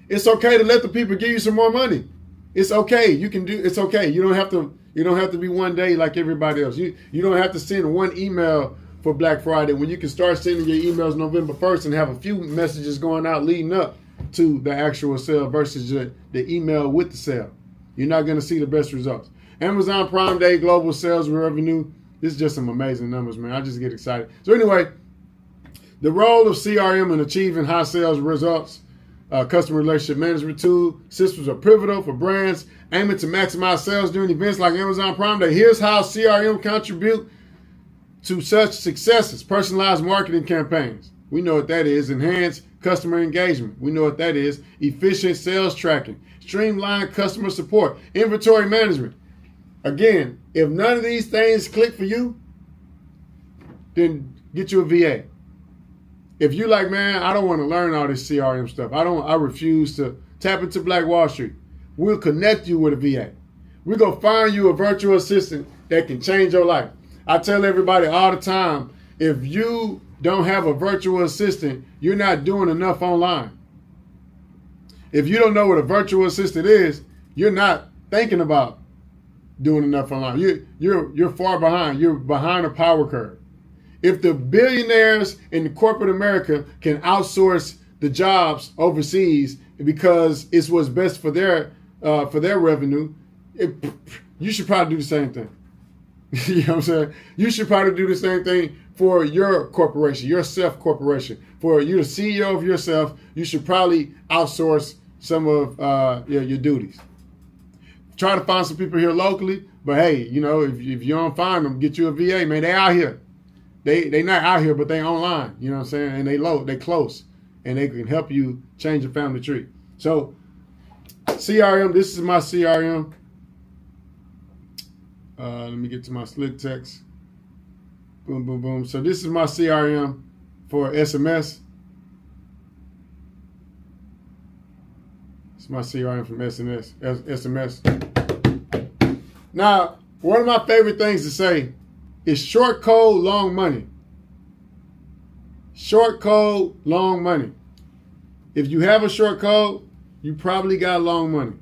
S1: It's okay to let the people give you some more money. It's okay. It's okay. You don't have to be one day like everybody else. You don't have to send one email for Black Friday when you can start sending your emails November 1st and have a few messages going out leading up to the actual sale versus the email with the sale. You're not going to see the best results. Amazon Prime Day global sales revenue. This is just some amazing numbers, man. I just get excited. So anyway, the role of CRM in achieving high sales results. Customer relationship management tool systems are pivotal for brands aiming to maximize sales during events like Amazon Prime Day. Here's how CRM contribute to such successes. Personalized marketing campaigns. We know what that is. Enhanced customer engagement. We know what that is. Efficient sales tracking. Streamlined customer support. Inventory management. Again, if none of these things click for you, then get you a VA. If you like, man, I don't want to learn all this CRM stuff. I refuse to tap into Black Wall Street. We'll connect you with a VA. We're going to find you a virtual assistant that can change your life. I tell everybody all the time, if you don't have a virtual assistant, you're not doing enough online. If you don't know what a virtual assistant is, you're not thinking about doing enough online. You're far behind. You're behind a power curve. If the billionaires in corporate America can outsource the jobs overseas because it's what's best for their revenue, you should probably do the same thing. You know what I'm saying? You should probably do the same thing for your corporation, your self corporation. For you, the CEO of yourself, you should probably outsource some of your duties. Try to find some people here locally, but hey, you know, if you don't find them, get you a VA, man. They out here. They not out here, but they online. You know what I'm saying? And they close, and they can help you change your family tree. So CRM, this is my CRM. Let me get to my slick text. Boom, boom, boom. So this is my CRM for SMS. It's my CRM from SMS. Now, one of my favorite things to say is short code, long money. Short code, long money. If you have a short code, you probably got long money.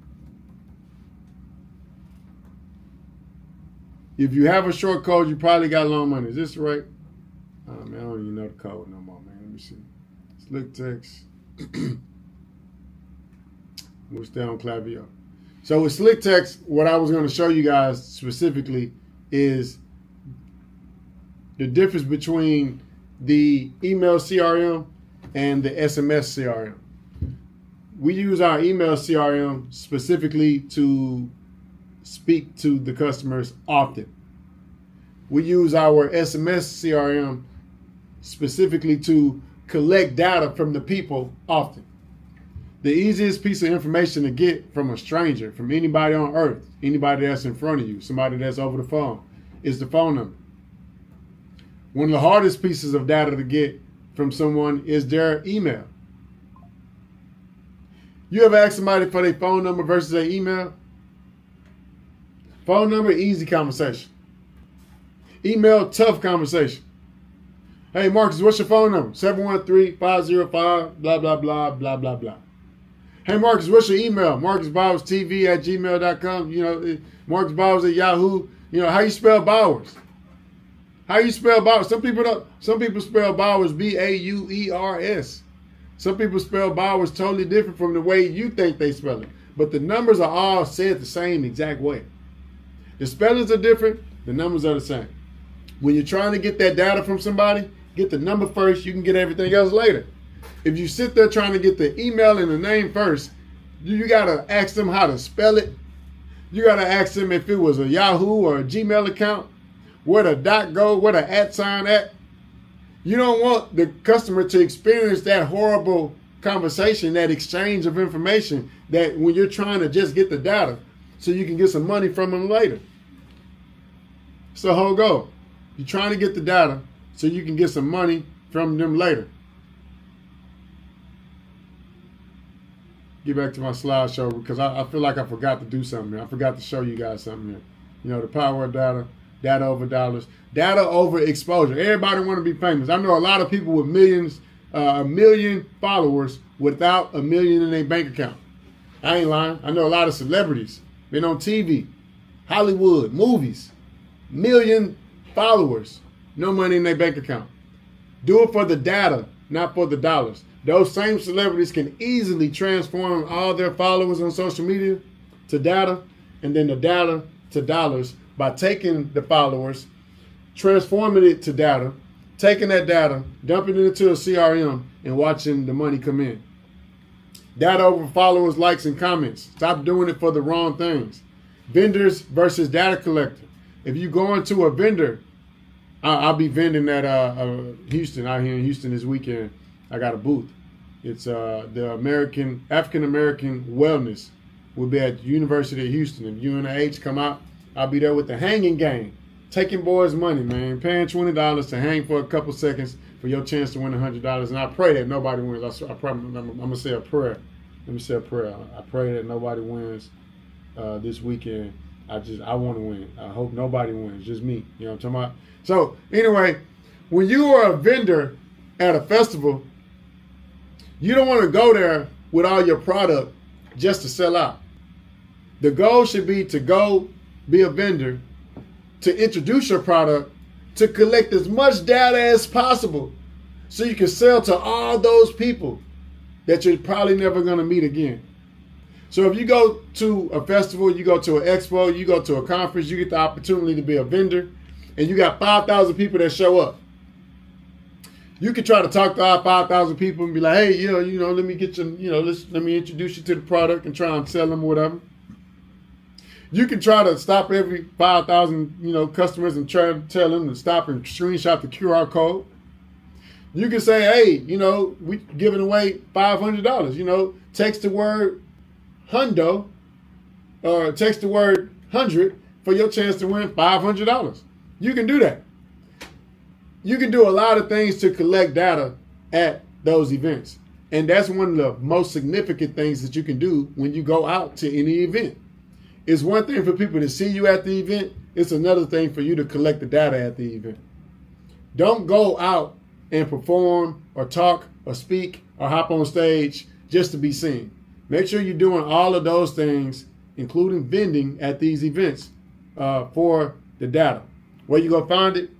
S1: If you have a short code, you probably got long money. Is this right? Oh, man, I don't even know the code no more, man. Let me see. Slick text. We'll stay on Klaviyo. So with slick text, what I was going to show you guys specifically is the difference between the email CRM and the SMS CRM. We use our email CRM specifically to speak to the customers often. We use our SMS CRM specifically to collect data from the people often. The easiest piece of information to get from a stranger, from anybody on earth, anybody that's in front of you, somebody that's over the phone, is the phone number. One of the hardest pieces of data to get from someone is their email. You ever ask somebody for their phone number versus their email? Phone number, easy conversation. Email, tough conversation. Hey, Marcus, what's your phone number? 713-505, blah, blah, blah, blah, blah, blah. Hey, Marcus, what's your email? MarcusBowers.TV@gmail.com. You know, Marcus Bowers at Yahoo. You know, how you spell Bowers? How you spell Bowers? Some people spell Bowers Bauers. Some people spell Bowers totally different from the way you think they spell it. But the numbers are all said the same exact way. The spellings are different, the numbers are the same. When you're trying to get that data from somebody, get the number first, you can get everything else later. If you sit there trying to get the email and the name first, you got to ask them how to spell it. You got to ask them if it was a Yahoo or a Gmail account, where the dot go, where the @ sign at. You don't want the customer to experience that horrible conversation, that exchange of information, that when you're trying to just get the data so you can get some money from them later. It's the whole goal. You're trying to get the data so you can get some money from them later. Get back to my slideshow because I feel like I forgot to do something here. I forgot to show you guys something here. You know, the power of data, data over dollars, data over exposure. Everybody want to be famous. I know a lot of people with millions, a million followers without $1 million in their bank account. I ain't lying. I know a lot of celebrities, been on TV, Hollywood, movies, 1 million followers, no money in their bank account. Do it for the data, not for the dollars. Those same celebrities can easily transform all their followers on social media to data, and then the data to dollars by taking the followers, transforming it to data, taking that data, dumping it into a CRM, and watching the money come in. Data over followers, likes, and comments. Stop doing it for the wrong things. Vendors versus data collector. If you go into a vendor, I'll be vending at Houston, out here in Houston this weekend. I got a booth. It's the African American Wellness will be at the University of Houston. If UNH come out, I'll be there with the hanging game. Taking boys' money, man. Paying $20 to hang for a couple seconds for your chance to win $100. And I pray that nobody wins. I'm going to say a prayer. Let me say a prayer. I pray that nobody wins this weekend. I want to win. I hope nobody wins, just me. You know what I'm talking about? So anyway, when you are a vendor at a festival, you don't want to go there with all your product just to sell out. The goal should be to go be a vendor, to introduce your product, to collect as much data as possible so you can sell to all those people that you're probably never going to meet again. So if you go to a festival, you go to an expo, you go to a conference, you get the opportunity to be a vendor, and you got 5,000 people that show up. You can try to talk to all 5,000 people and be like, hey, let me get you, let me introduce you to the product and try and sell them or whatever. You can try to stop every 5,000, customers and try to tell them to stop and screenshot the QR code. You can say, hey, we giving away $500, text the word hundo or text the word 100 for your chance to win $500. You can do that. You can do a lot of things to collect data at those events. And that's one of the most significant things that you can do when you go out to any event. It's one thing for people to see you at the event. It's another thing for you to collect the data at the event. Don't go out and perform or talk or speak or hop on stage just to be seen. Make sure you're doing all of those things, including vending at these events for the data. Where you gonna find it?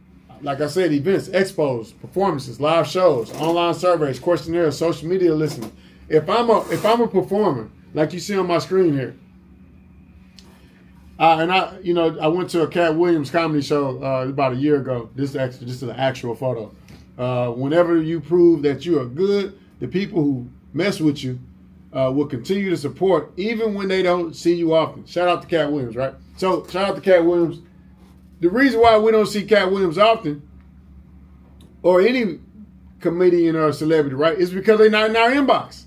S1: Like I said, events, expos, performances, live shows, online surveys, questionnaires, social media listening. If I'm a performer, like you see on my screen here, I went to a Cat Williams comedy show about a year ago. This is an actual photo. Whenever you prove that you are good, the people who mess with you will continue to support even when they don't see you often. Shout out to Cat Williams, right? So shout out to Cat Williams. The reason why we don't see Cat Williams often, or any comedian or celebrity, right, is because they're not in our inbox.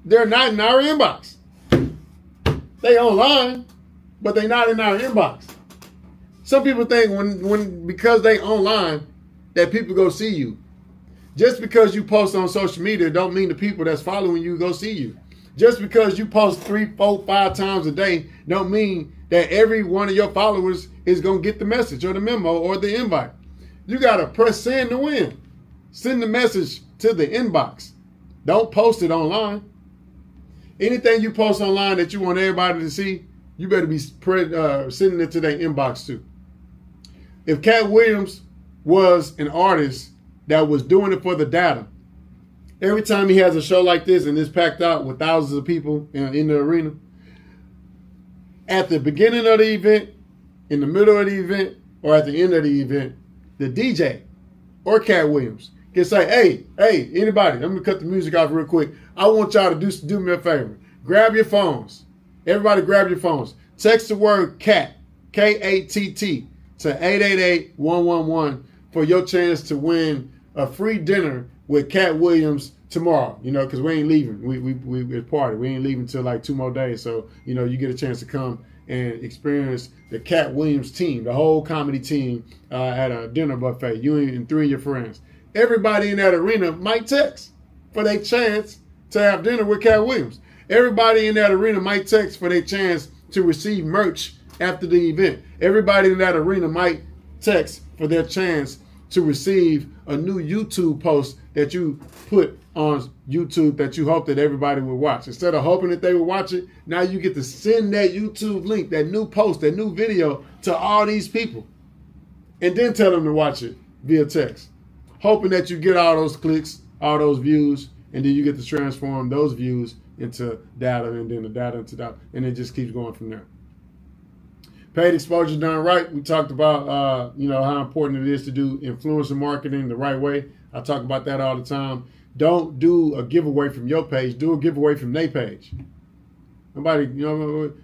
S1: They're not in our inbox. They online, but they're not in our inbox. Some people think because they online that people go see you. Just because you post on social media don't mean the people that's following you go see you. Just because you post 3, 4, 5 times a day don't mean that every one of your followers is going to get the message or the memo or the invite. You got to press send to win. Send the message to the inbox. Don't post it online. Anything you post online that you want everybody to see, you better be sending it to their inbox too. If Cat Williams was an artist that was doing it for the data, every time he has a show like this and it's packed out with thousands of people in the arena, at the beginning of the event, in the middle of the event, or at the end of the event, the DJ or Cat Williams can say, hey, anybody, I'm going to cut the music off real quick. I want y'all to do me a favor. Grab your phones. Everybody grab your phones. Text the word CAT, K-A-T-T, to 888-111 for your chance to win a free dinner with Cat Williams tomorrow, because we ain't leaving. We party. We ain't leaving till like 2 more days. So, you get a chance to come and experience the Cat Williams team, the whole comedy team at a dinner buffet, you and 3 of your friends. Everybody in that arena might text for their chance to have dinner with Cat Williams. Everybody in that arena might text for their chance to receive merch after the event. Everybody in that arena might text for their chance to receive a new YouTube post that you put on YouTube that you hope that everybody will watch. Instead of hoping that they will watch it, now you get to send that YouTube link, that new post, that new video to all these people. And then tell them to watch it via text. Hoping that you get all those clicks, all those views, and then you get to transform those views into data, and then the data into data, and it just keeps going from there. Paid exposure done right. We talked about, how important it is to do influencer marketing the right way. I talk about that all the time. Don't do a giveaway from your page. Do a giveaway from their page. Nobody, don't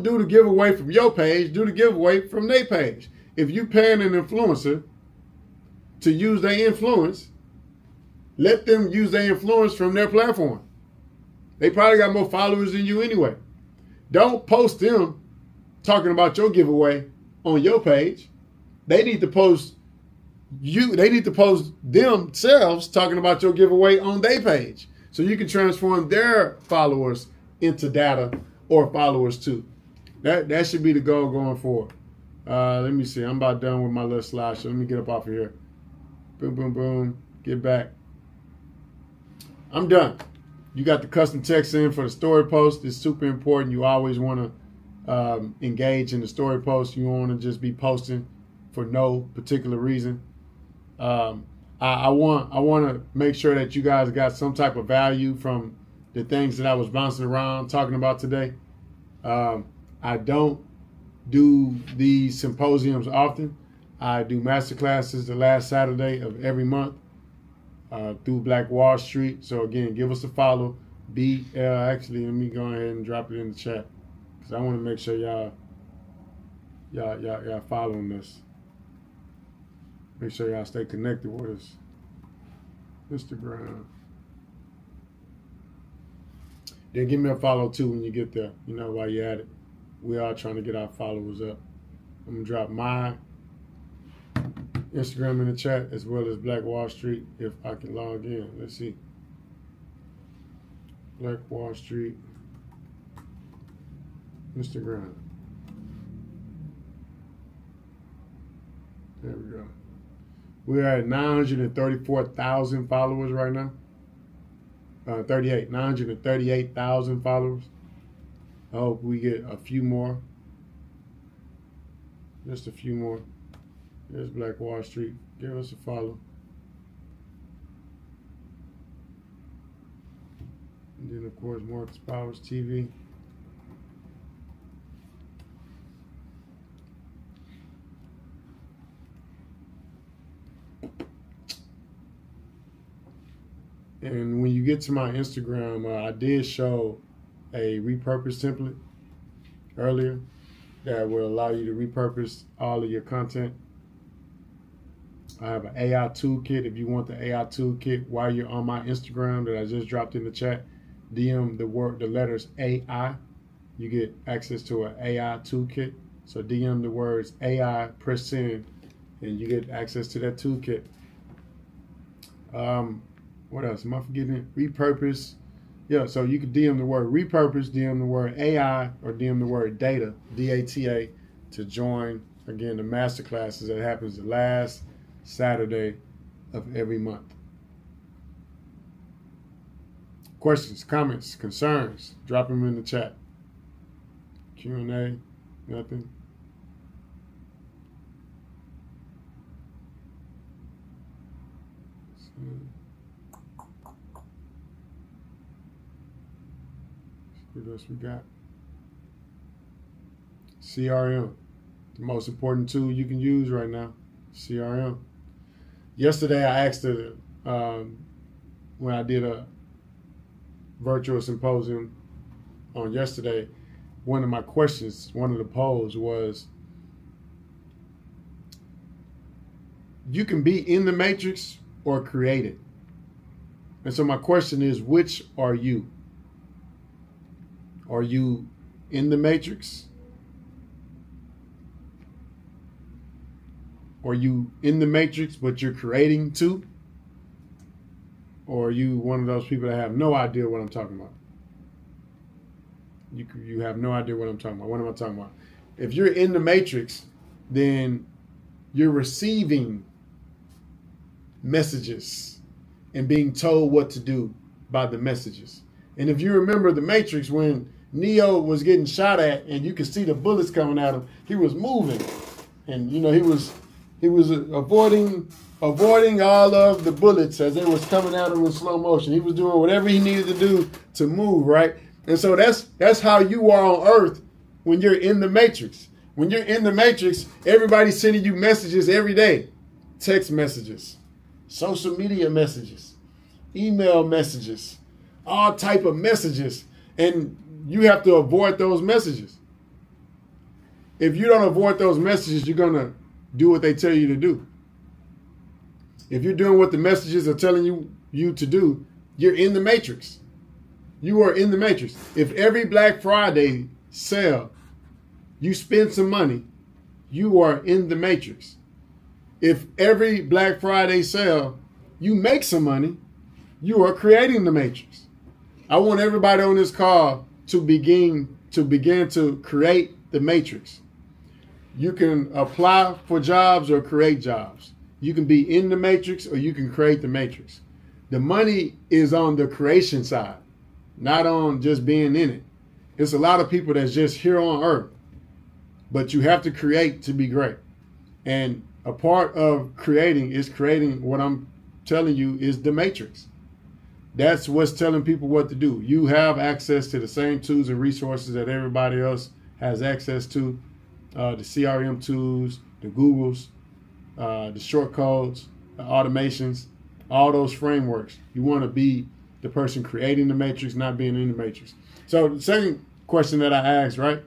S1: do the giveaway from your page. Do the giveaway from their page. If you paying an influencer to use their influence, let them use their influence from their platform. They probably got more followers than you anyway. Don't post them talking about your giveaway on your page. They need to post themselves talking about your giveaway on their page. So you can transform their followers into data or followers too. That should be the goal going forward. Let me see. I'm about done with my little slideshow. Let me get up off of here. Boom, boom, boom. Get back. I'm done. You got the custom text in for the story post. It's super important. You always want to engage in the story post. You don't want to just be posting for no particular reason. I want to make sure that you guys got some type of value from the things that I was bouncing around talking about today. I don't do these symposiums often. I do masterclasses the last Saturday of every month through Black Wall Street. So again, give us a follow. Actually, let me go ahead and drop it in the chat because I want to make sure y'all following this. Make sure y'all stay connected with us. Instagram. Then give me a follow too when you get there. You know, while you're at it. We are trying to get our followers up. I'm going to drop my Instagram in the chat as well as Black Wall Street if I can log in. Let's see. Black Wall Street Instagram. There we go. We're at 934,000 followers right now. 938,000 followers. I hope we get a few more. Just a few more. There's Black Wall Street. Give us a follow. And then, of course, Marcus Powers TV. And when you get to my Instagram, I did show a repurpose template earlier that will allow you to repurpose all of your content. I have an AI toolkit. If you want the AI toolkit while you're on my Instagram that I just dropped in the chat, DM the letters AI. You get access to an AI toolkit. So DM the words AI, press send, and you get access to that toolkit. What else? Am I forgetting? Repurpose. Yeah, so you can DM the word repurpose, DM the word AI, or DM the word data, DATA, to join, again, the masterclasses that happens the last Saturday of every month. Questions, comments, concerns, drop them in the chat. Q&A, nothing. What else we got? CRM, the most important tool you can use right now. CRM. Yesterday, I asked her when I did a virtual symposium on yesterday. One of my questions, one of the polls was, you can be in the matrix or create it. And so my question is, which are you? Are you in the matrix? Are you in the matrix, but you're creating too? Or are you one of those people that have no idea what I'm talking about? You have no idea what I'm talking about. What am I talking about? If you're in the matrix, then you're receiving messages and being told what to do by the messages. And if you remember the Matrix, when Neo was getting shot at and you could see the bullets coming at him, he was moving. And you know, he was avoiding all of the bullets as they was coming at him in slow motion. He was doing whatever he needed to do to move, right? And so that's how you are on Earth when you're in the Matrix. When you're in the Matrix, everybody's sending you messages every day. Text messages, social media messages, email messages, all type of messages. And you have to avoid those messages. If you don't avoid those messages, you're going to do what they tell you to do. If you're doing what the messages are telling you to do, you're in the Matrix. You are in the Matrix. If every Black Friday sale, you spend some money, you are in the Matrix. If every Black Friday sale, you make some money, you are creating the Matrix. I want everybody on this call to begin to create the matrix. You can apply for jobs or create jobs. You can be in the matrix or you can create the matrix. The money is on the creation side, not on just being in it. It's a lot of people that's just here on earth, but you have to create to be great. And a part of creating is creating what I'm telling you is the matrix. That's what's telling people what to do. You have access to the same tools and resources that everybody else has access to. The CRM tools, the Googles, the short codes, the automations, all those frameworks. You want to be the person creating the matrix, not being in the matrix. So the second question that I asked, right,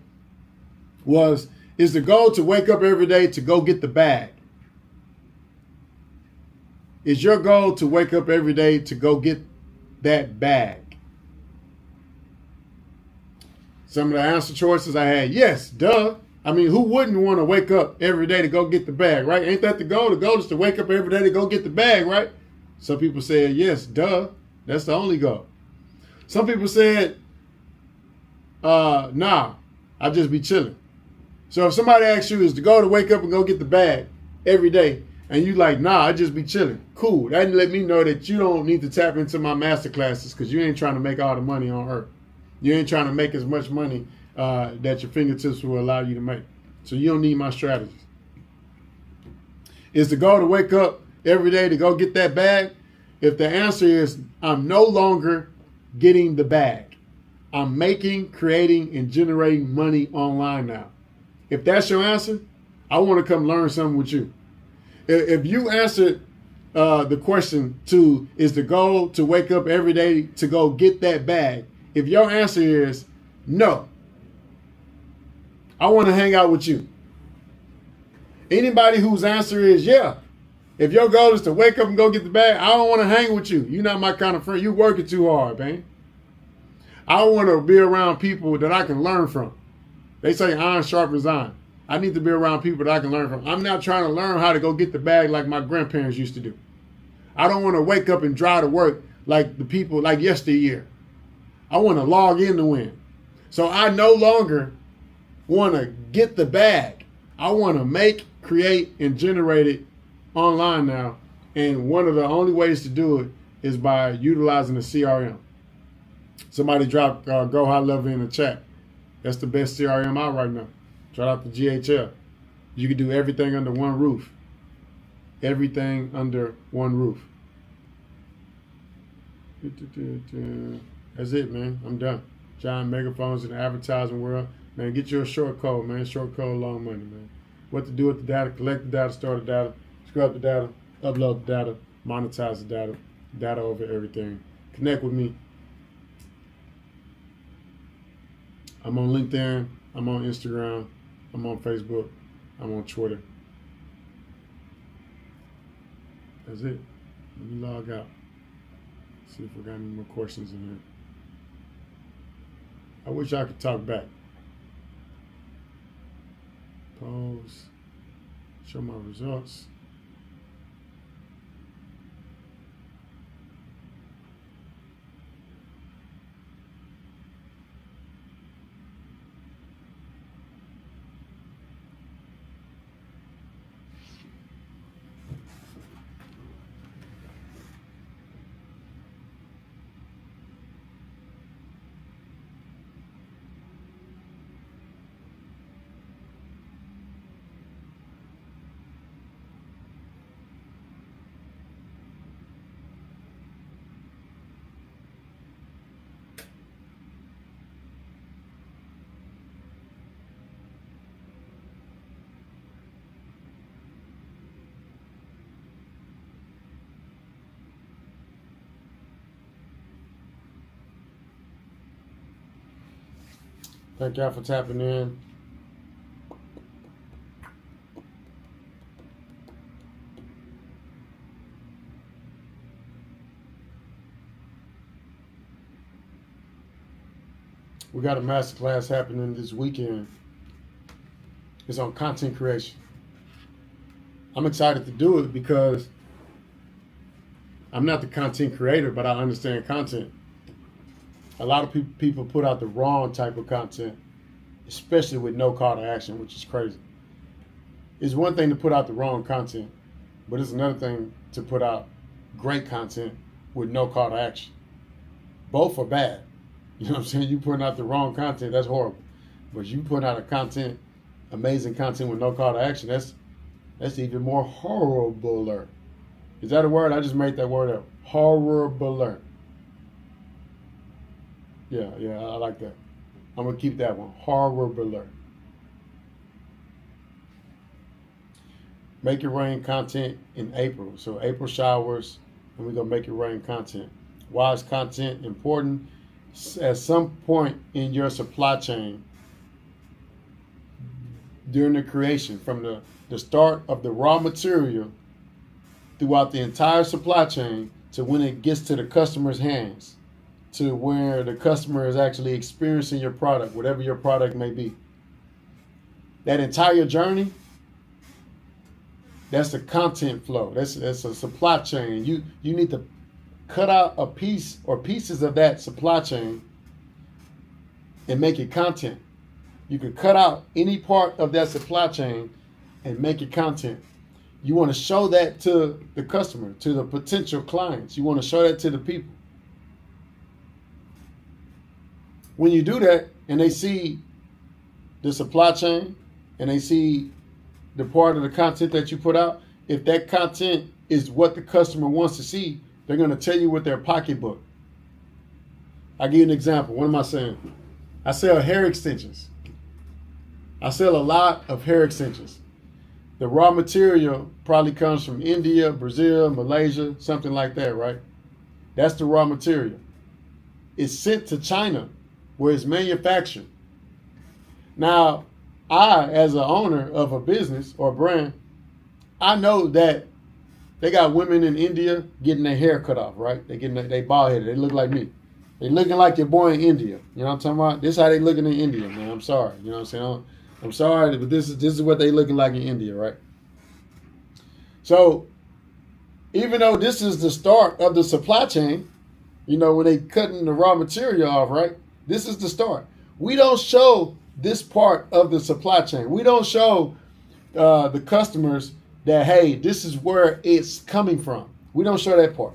S1: was, is the goal to wake up every day to go get the bag? Is your goal to wake up every day to go get that bag? Some of the answer choices I had, yes, duh. I mean, who wouldn't want to wake up every day to go get the bag, right? Ain't that the goal? The goal is to wake up every day to go get the bag, right? Some people said, yes, duh. That's the only goal. Some people said, nah, I'll just be chilling. So if somebody asks you, is the goal to wake up and go get the bag every day, and you like, nah, I'll just be chilling. Cool. That let me know that you don't need to tap into my master classes because you ain't trying to make all the money on earth. You ain't trying to make as much money that your fingertips will allow you to make. So you don't need my strategies. Is the goal to wake up every day to go get that bag? If the answer is, I'm no longer getting the bag. I'm making, creating, and generating money online now. If that's your answer, I want to come learn something with you. If you answered the question to, is the goal to wake up every day to go get that bag? If your answer is no, I want to hang out with you. Anybody whose answer is yeah, if your goal is to wake up and go get the bag, I don't want to hang with you. You're not my kind of friend. You're working too hard, man. I want to be around people that I can learn from. They say iron sharpens iron. I need to be around people that I can learn from. I'm not trying to learn how to go get the bag like my grandparents used to do. I don't want to wake up and drive to work like the people like yesteryear. I want to log in to win. So I no longer want to get the bag. I want to make, create, and generate it online now. And one of the only ways to do it is by utilizing the CRM. Somebody dropped Go High Level in the chat. That's the best CRM out right now. Shout out to GHL. You can do everything under one roof. Everything under one roof. That's it, man. I'm done. Giant megaphones in the advertising world. Man, get you a short code, man. Short code, long money, man. What to do with the data, collect the data, store the data, scrub the data, upload the data, monetize the data, data over everything. Connect with me. I'm on LinkedIn. I'm on Instagram. I'm on Facebook. I'm on Twitter. That's it. Let me log out. See if we got any more questions in here. I wish I could talk back. Pause. Show my results. Thank y'all for tapping in. We got a masterclass happening this weekend. It's on content creation. I'm excited to do it because I'm not the content creator, but I understand content. A lot of people put out the wrong type of content. especially with no call to action, which is crazy. It's one thing to put out the wrong content, but it's another thing to put out great content with no call to action. Both are bad. You know what I'm saying? You putting out the wrong content, that's horrible. But you putting out amazing content with no call to action, that's even more horribler. Is that a word? I just made that word up. Horribler. Yeah, I like that. I'm gonna keep that one. Horribler. Make it rain content in April. So April showers, and we're gonna make it rain content. Why is content important? At some point in your supply chain, during the creation, from the start of the raw material throughout the entire supply chain to when it gets to the customer's hands, to where the customer is actually experiencing your product, whatever your product may be. That entire journey, that's the content flow. That's a supply chain. You need to cut out a piece or pieces of that supply chain and make it content. You can cut out any part of that supply chain and make it content. You want to show that to the customer, to the potential clients. You want to show that to the people. When you do that and they see the supply chain and they see the part of the content that you put out, if that content is what the customer wants to see, they're going to tell you with their pocketbook. I'll give you an example. What am I saying? I sell hair extensions. I sell a lot of hair extensions. The raw material probably comes from India, Brazil, Malaysia, something like that, right? That's the raw material. It's sent to China, where it's manufactured. Now, I, as an owner of a business or brand, I know that they got women in India getting their hair cut off, right? They bald headed. They look like me. They looking like your boy in India. You know what I'm talking about? This is how they looking in India, man. I'm sorry. You know what I'm saying? I'm sorry, but this is what they looking like in India, right? So, even though this is the start of the supply chain, you know, when they cutting the raw material off, right? This is the start. We don't show this part of the supply chain. We don't show the customers that, hey, this is where it's coming from. We don't show that part.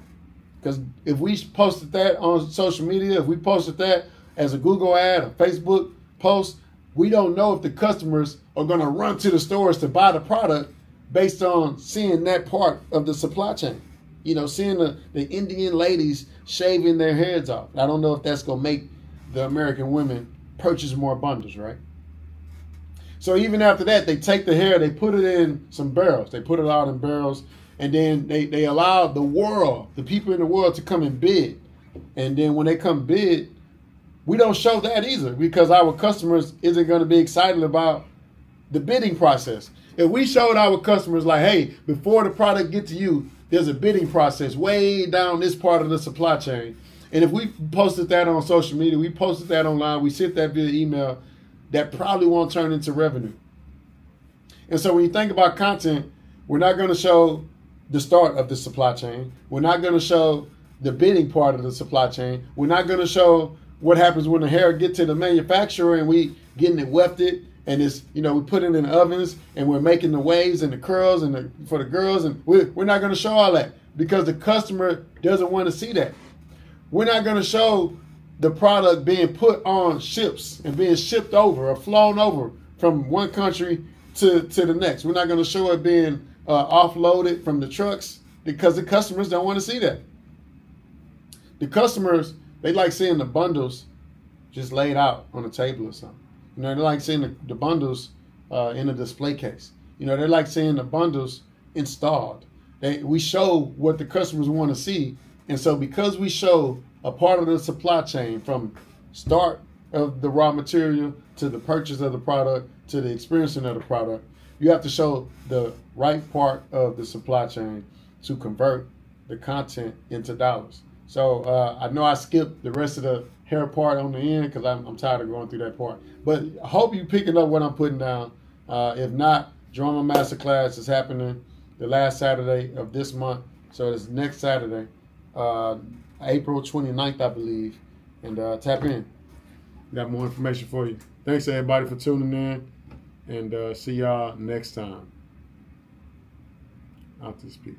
S1: Because if we posted that on social media, if we posted that as a Google ad, a Facebook post, we don't know if the customers are going to run to the stores to buy the product based on seeing that part of the supply chain. You know, seeing the Indian ladies shaving their heads off. I don't know if that's going to make the American women purchase more bundles, right? So even after that, they take the hair, they put it in some barrels. They put it out in barrels, and then they allow the world, the people in the world, to come and bid. And then when they come bid, we don't show that either, because our customers isn't going to be excited about the bidding process. If we showed our customers like, hey, before the product get to you, there's a bidding process way down this part of the supply chain. And if we posted that on social media, we posted that online, we sent that via email, that probably won't turn into revenue. And so when you think about content, we're not going to show the start of the supply chain. We're not going to show the bidding part of the supply chain. We're not going to show what happens when the hair get to the manufacturer and we getting it wefted and it's, you know, we put it in the ovens and we're making the waves and the curls and for the girls, and we're not going to show all that because the customer doesn't want to see that. We're not going to show the product being put on ships and being shipped over or flown over from one country to the next. We're not going to show it being offloaded from the trucks because the customers don't want to see that. The customers, they like seeing the bundles just laid out on a table or something. You know, they like seeing the bundles in a display case. You know, they like seeing the bundles installed. We show what the customers want to see. And so because we show a part of the supply chain from start of the raw material to the purchase of the product to the experiencing of the product, you have to show the right part of the supply chain to convert the content into dollars. So I know I skipped the rest of the hair part on the end because I'm tired of going through that part. But I hope you're picking up what I'm putting down. If not, Drama Masterclass is happening the last Saturday of this month. So it's next Saturday, April 29th, I believe. And tap in. Got more information for you. Thank Thanks everybody for tuning in, and see y'all next time. Out this piece.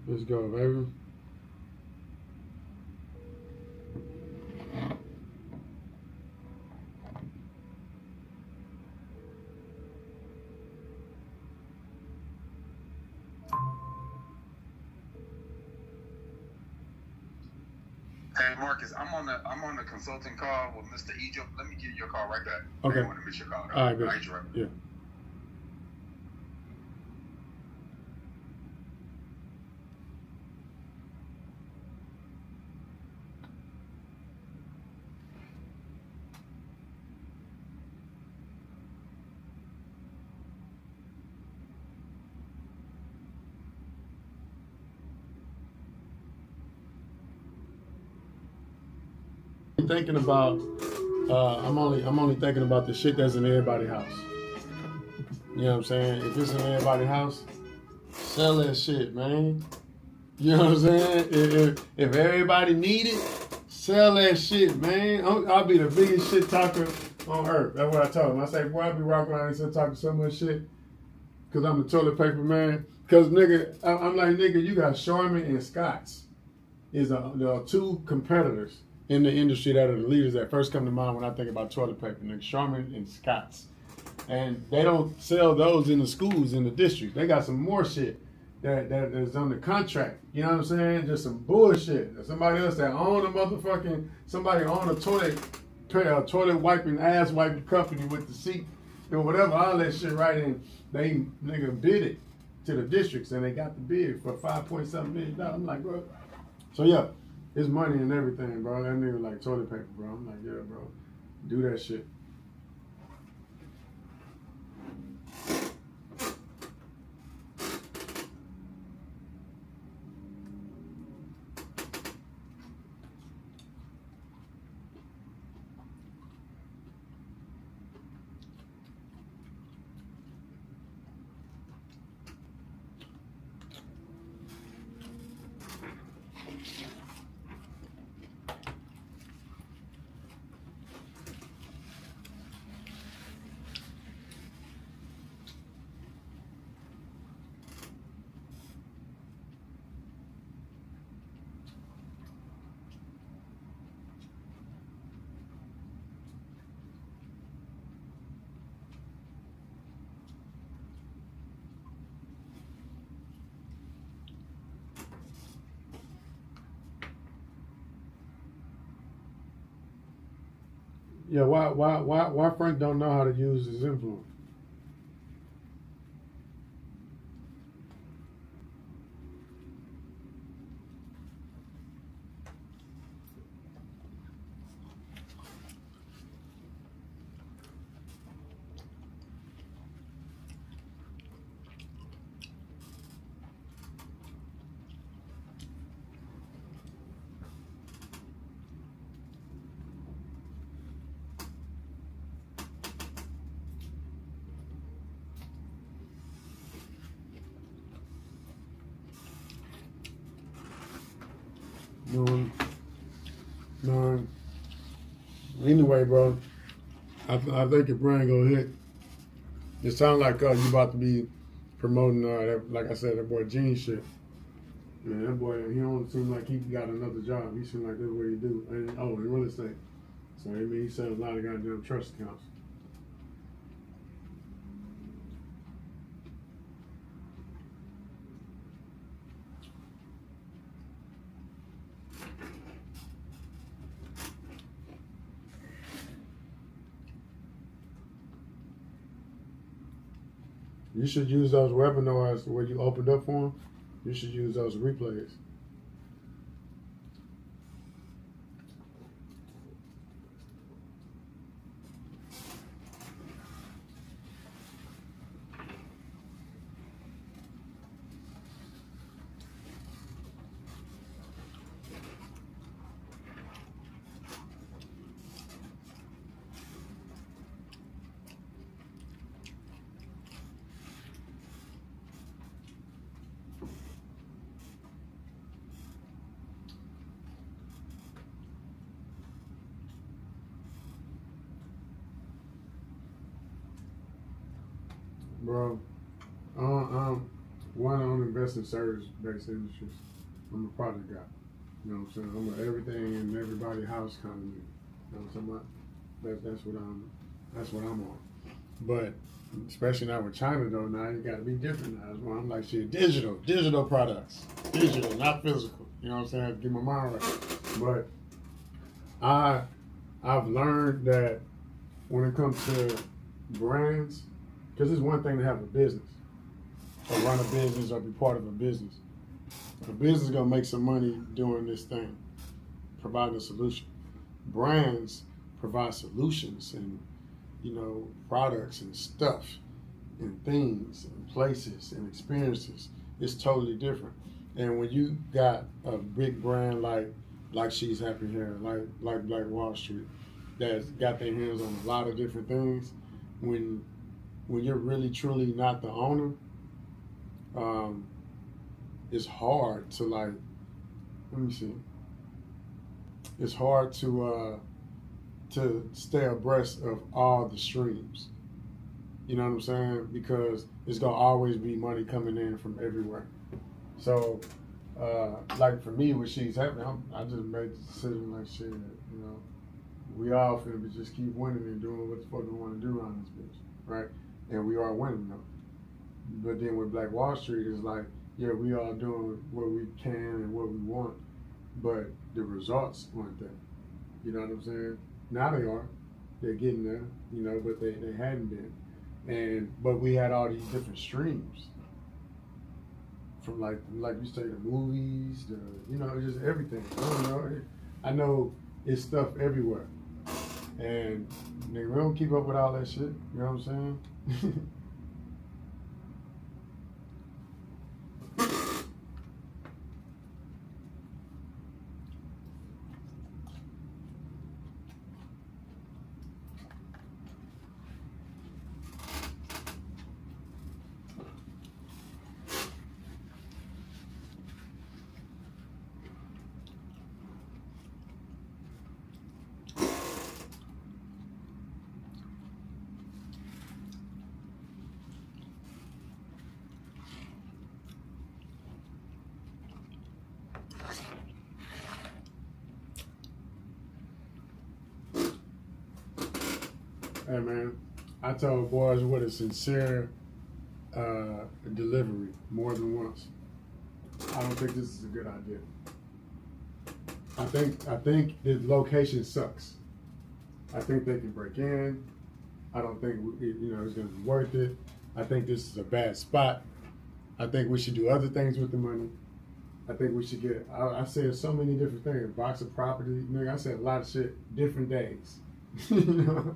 S1: Let's go, baby.
S4: Hey Marcus, I'm on the consulting call with Mr. Egypt. Let me give you your call right back.
S1: Okay.
S4: I don't want to miss your call.
S1: All right, good. Yeah. Thinking about I'm only thinking about the shit that's in everybody's house. You know what I'm saying? If it's in everybody's house, sell that shit, man. You know what I'm saying? If everybody need it, sell that shit, man. I'll be the biggest shit talker on earth. That's what I told him. I say, boy, I be walking around and talking so much shit because I'm the toilet paper man. Because nigga, I'm like, nigga, you got Charmin and Scott's. There are two competitors in the industry that are the leaders that first come to mind when I think about toilet paper. Nigga, Charmin and Scott's. And they don't sell those in the schools in the district. They got some more shit that is on the contract. You know what I'm saying? Just some bullshit. Somebody else that own a motherfucking, somebody own a toilet wiping, ass wiping company with the seat or whatever, all that shit right in. They nigga bid it to the districts and they got the bid for $5.7 million. I'm like, bro. So yeah, it's money and everything, bro. That nigga like toilet paper, bro. I'm like, yeah, bro. Do that shit. Yeah, why Frank don't know how to use his influence? No. Anyway, bro, I think your brand gonna hit. It sounds like you about to be promoting that, like I said, that boy Gene shit. Man, that boy, he don't seem like he got another job. He seem like that's what he do. And, in real estate. So I mean, he sells a lot of goddamn trust accounts. You should use those webinars where you opened up for them. You should use those replays. Bro, one, I don't invest in service-based industries. I'm a project guy. You know what I'm saying? I'm an everything in everybody house kind of nigga. You know what I'm talking about? That's what I'm on. But especially now with China though, now you gotta be different now. That's why I'm like, shit, digital products. Digital, not physical. You know what I'm saying? I have to get my mind right. But I've learned that when it comes to brands, because it's one thing to have a business, or run a business, or be part of a business. A business is gonna make some money doing this thing, providing a solution. Brands provide solutions and, you know, products and stuff and things and places and experiences. It's totally different. And when you got a big brand like She's Happy Hair, like Black Wall Street, that's got their hands on a lot of different things, when you're really truly not the owner, it's hard to like, let me see. It's hard to stay abreast of all the streams. You know what I'm saying? Because it's gonna always be money coming in from everywhere. So, like for me, with She's Happy, I just made the decision like shit. You know, we all finna just keep winning and doing what the fuck we want to do around this bitch, right? And we are winning though. But then with Black Wall Street, it's like, yeah, we all doing what we can and what we want, but the results weren't there. You know what I'm saying? Now they are. They're getting there, you know, but they hadn't been. But we had all these different streams. From like you say, the movies, you know, just everything. I don't know. I know it's stuff everywhere. And nigga, we don't keep up with all that shit. You know what I'm saying? Hey man, I told boys with a sincere delivery more than once. I don't think this is a good idea. I think the location sucks. I think they can break in. I don't think it's gonna be worth it. I think this is a bad spot. I think we should do other things with the money. I think we should get. I said so many different things. Box of property, nigga. I said a lot of shit. Different days. You know?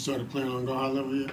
S1: started playing on go high level yet?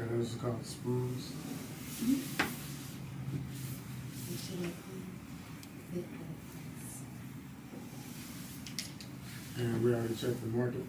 S1: Okay, those are called spoons. And we already checked the market.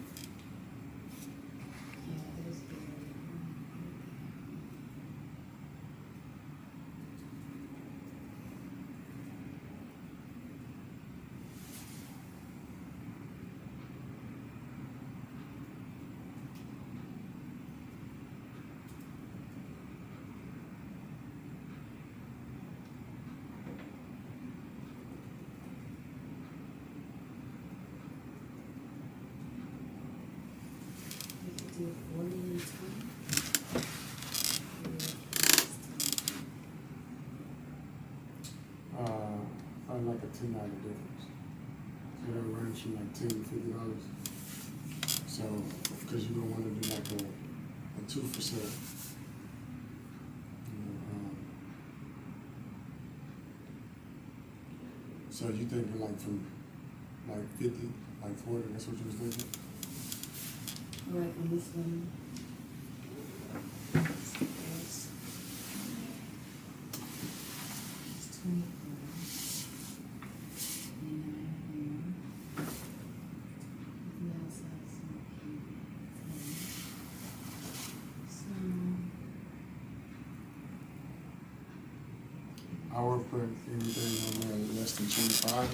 S1: Probably like a $10 difference. So that range from like $10 to $50. So, because you don't want to do like a 2 for sale. So you thinking like from like 50, like 40? That's what you was thinking?
S5: Right on this one. It's 24.
S1: I would put anything on there less than 25.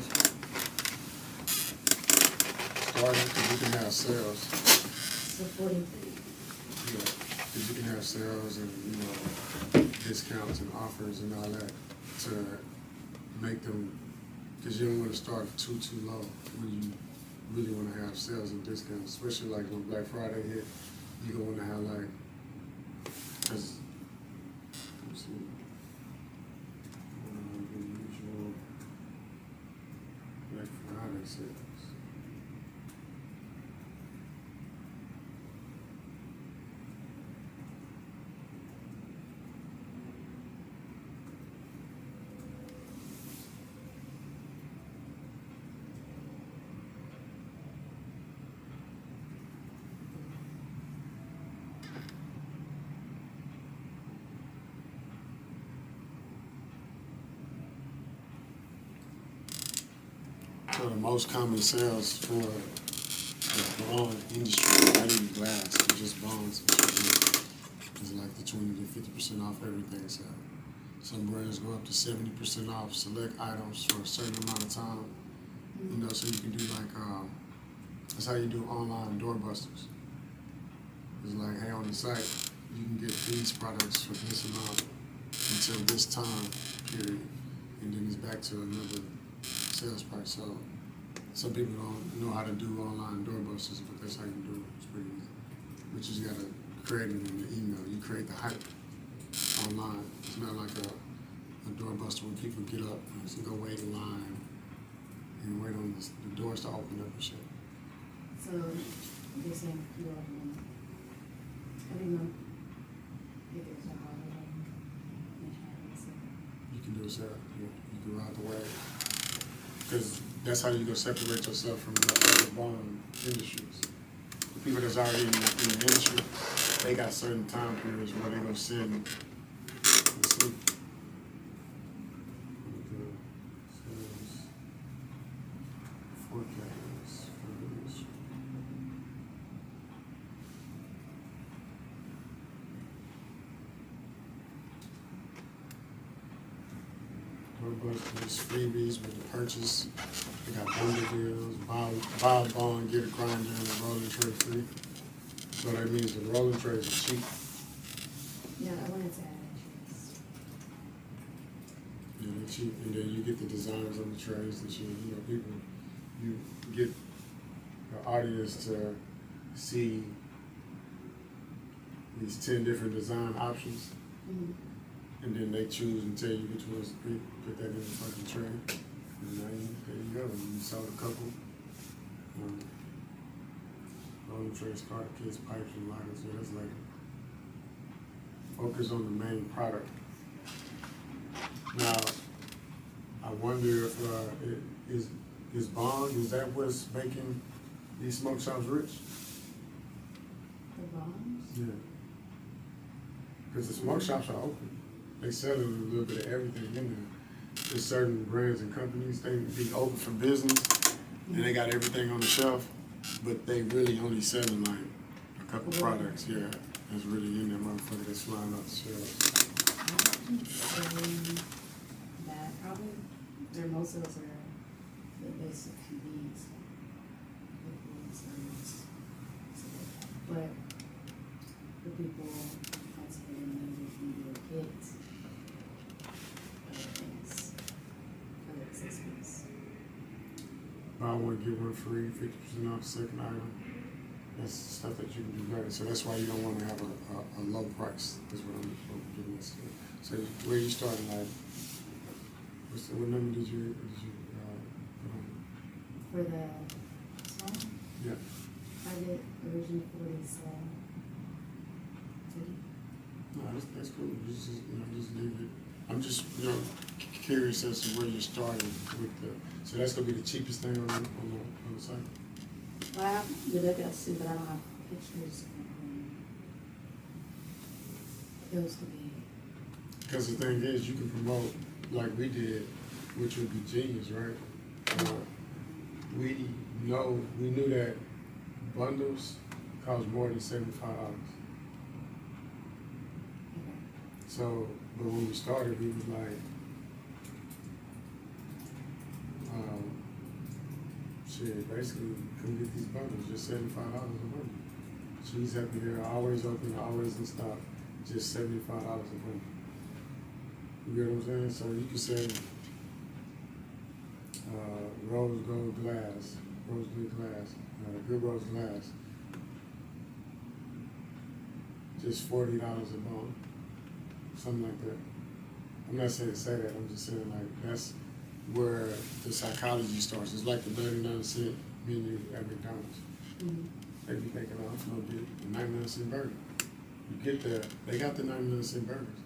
S1: Starting, because you can have sales.
S5: So 43.
S1: Yeah, because you can have sales and, you know, discounts and offers and all that to make them, because you don't want to start too low when you really want to have sales and discounts, especially like when Black Friday hit, you're going to have like, because, let me see. The usual Black Friday sales. So the most common sales for the bond industry, not even glass, it's just bonds, is like the 20 to 50% off everything. So some brands go up to 70% off select items for a certain amount of time. You know, so you can do like, that's how you do online doorbusters. It's like, hey, on the site, you can get these products for this amount until this time period, and then it's back to another sales price. So some people don't know how to do online doorbusters, but that's how you do it. It's pretty easy. But you just gotta create it in the email. You create the hype. online. It's not like a doorbuster where people get up and go wait in line and wait on the doors to open up and shit.
S5: So you're saying you all every month if there's a holiday,
S1: You can do it, Sarah. You can ride the wave. Because that's how you go separate yourself from the other bond industries. The people that's already in the industry, they got certain time periods where they go sit and sleep. Forecast for the industry. There's freebies with the purchase. They got bundle deals, buy a bond, get a grinder, and a rolling tray free. So that means the rolling trays are cheap.
S5: Yeah, I wanted to add interest.
S1: Yeah, they're cheap, and then you get the designs on the trays that you know, people, you get the audience to see these 10 different design options.
S5: Mm-hmm.
S1: And then they choose and tell you which ones to pick, put that in the fucking tray. And now there you go. You sold a couple. Rolling trays, card kits, pipes, and lighters. So that's later. Focus on the main product. Now, I wonder if is bond, is that what's making these smoke shops rich?
S5: The bonds?
S1: Yeah. Because the smoke shops are open. They sell a little bit of everything in there. There's certain brands and companies, they be open for business and they got everything on the shelf, but they really only selling like a couple products, yeah. That's really in there, motherfucker, that's flying off the shelves.
S5: I wouldn't say that probably. Most of those are the basic convenience, but the people that's getting maybe from their kids, other things, other accessories.
S1: Buy one, get one free, 50% off the second item. That's stuff that you can do better. So that's why you don't want to have a low price. That's what I'm getting at. So where you starting at? What number did you put on?
S5: For the small?
S1: Yeah.
S5: I did originally 40, so 30.
S1: No, that's cool. Just leave it. I'm just curious as to where you're starting with the. So that's gonna be the cheapest thing on the site.
S5: Well, I have the duckouts too, but I don't have pictures. Those could be.
S1: Because the thing is, you can promote like we did, which would be genius, right? We knew that bundles cost more than $75. So, but when we started, we was like, shit, basically, come get these bundles, just $75 a bundle. She's happy here, always open, always in stock, just $75 a bundle. You get what I'm saying? So you can say rose gold glass, good rose glass, just $40 a bundle, something like that. I'm not saying to say that, I'm just saying like that's where the psychology starts. It's like the 99-cent menu at McDonald's.
S5: Mm-hmm.
S1: They be thinking, oh, I'm gonna get the 99-cent burger. You get there, they got the 99-cent burgers,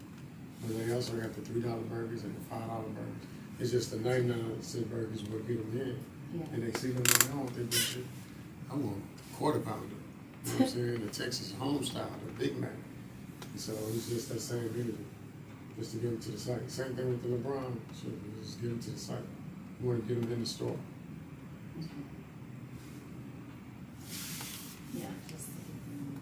S1: but they also got the $3 burgers and the $5 burgers. It's just the 99-cent burgers will get them in.
S5: Yeah.
S1: And they see them and they don't think this shit. I want quarter pounder. You know what I'm saying? The Texas home style, the Big Mac. And so it's just that same energy. Just to get them to the site. Same thing with the LeBron. Shit, just get them to the site. You want to get them in the store.
S5: Okay. Yeah, just to get them.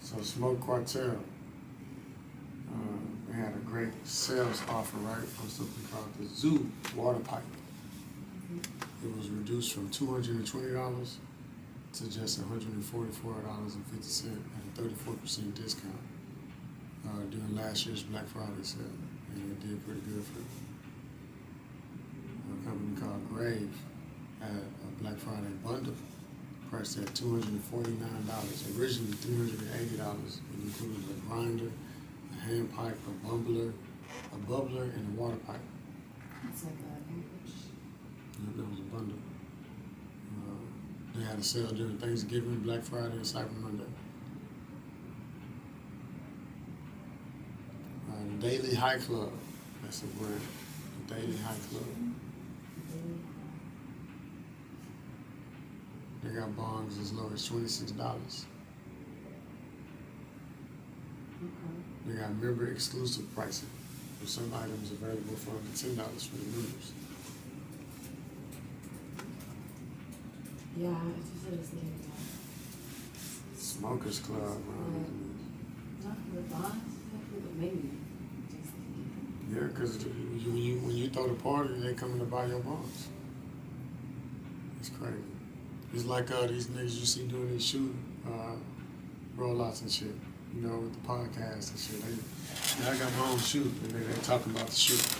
S1: So Smoke Cartel, they had a great sales offer, right, on something called the Zoo water pipe. It was reduced from $220 to just $144.50 at a 34% discount during last year's Black Friday sale, and it did pretty good for a company called Grave had a Black Friday bundle priced at $249, originally $380. It included a grinder, a hand pipe, a bubbler, and a water pipe.
S5: It's like a package.
S1: Yeah, that was a bundle. They had a sale during Thanksgiving, Black Friday, and Cyber Monday. The Daily High Club, that's the brand. The Daily High Club. They got bongs as low as $26. They got member exclusive pricing for some items available for under $10 for the members.
S5: Yeah, I just said it's thinking about.
S1: Smokers Club,
S5: Not for the bonds, but maybe. Just thinking.
S1: yeah, because when you throw the party, they coming to buy your bonds. It's crazy. It's like these niggas you see doing these shoot rollouts and shit. You know, with the podcast and shit. I got my own shoot, and they talking about the shoot.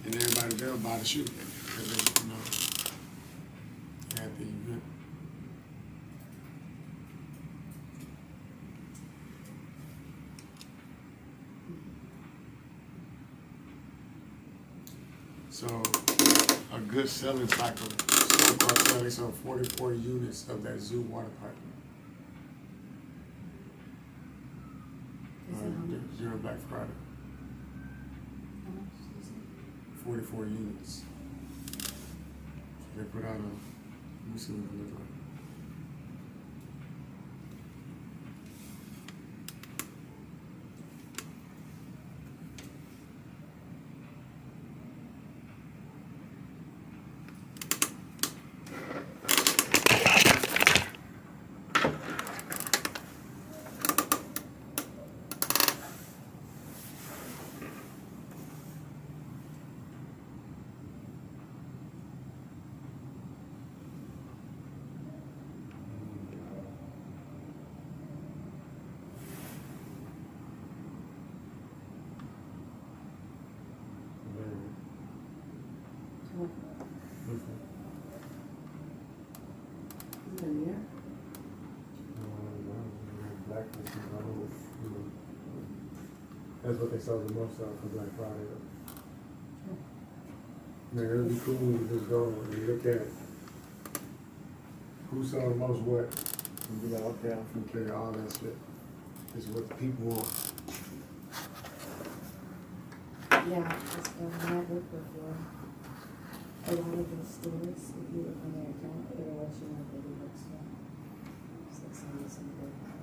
S1: And everybody there buy the shoot. Because they, you know, at the event. So, a good selling cycle. Smoke Cartel, they sold 44 units of that Zoo water pipe. During Black Friday.
S5: How much did you say?
S1: 44 units. So they put out a, let me see what it looks like.
S5: Is it a mirror?
S1: That's what they sold the most of for Black Friday. Man, it would be cool to just go and look at who sold the most what and be like, okay, I'm gonna carry all that shit. It's what the people want.
S5: Yeah, that's what I have looked before. A lot of the stores, if you look on their account, it'll let you know if they do books well. So it's on some good price.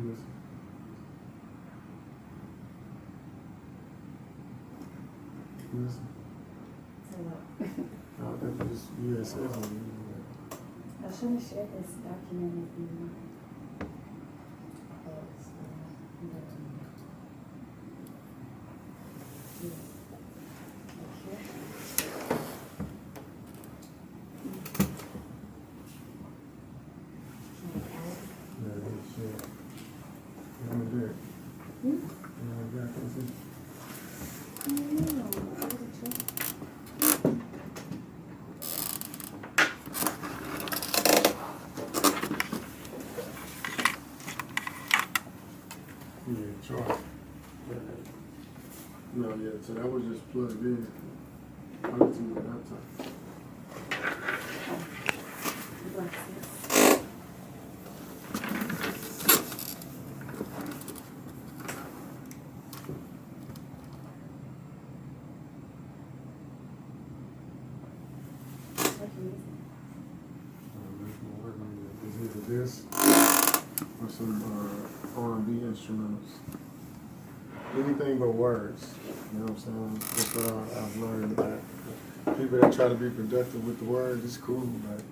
S1: Listen. Listen.
S5: So what?
S1: I think this USS on you.
S5: I should have shared this document with you.
S1: Yeah, this shit. No, yeah, so that was just plugged in. I looked to my laptop.
S5: Glasses. What music?
S1: It's either this or some R&B instrumentals. Anything but words. You know what I'm saying? That's what I've learned about people that try to be productive with the words. It's cool, but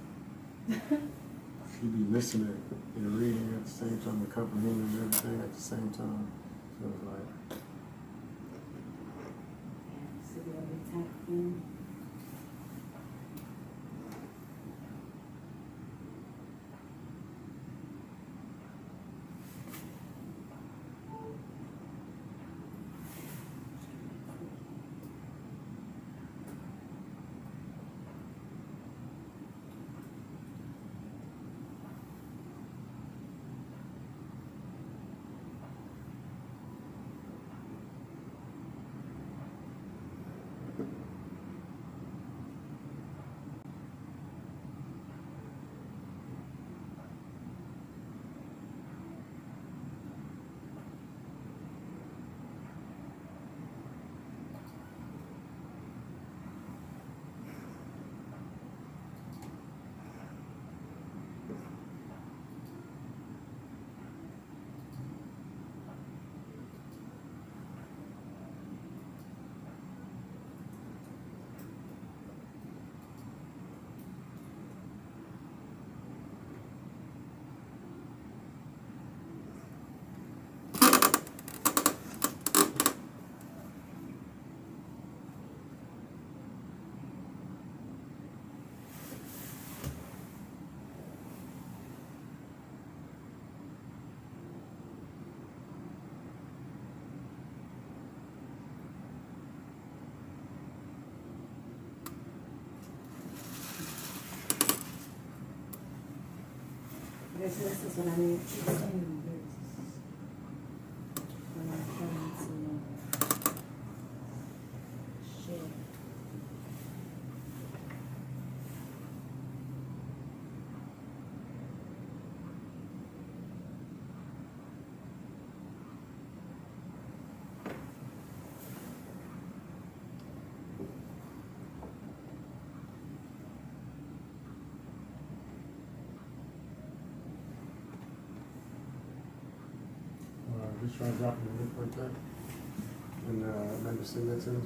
S1: you be listening and reading at the same time, and comprehending everything at the same time. So it's like,
S5: So you want to type in? This is what I need to say. When I'm trying to share.
S1: just try dropping the link like that, and maybe send that to me.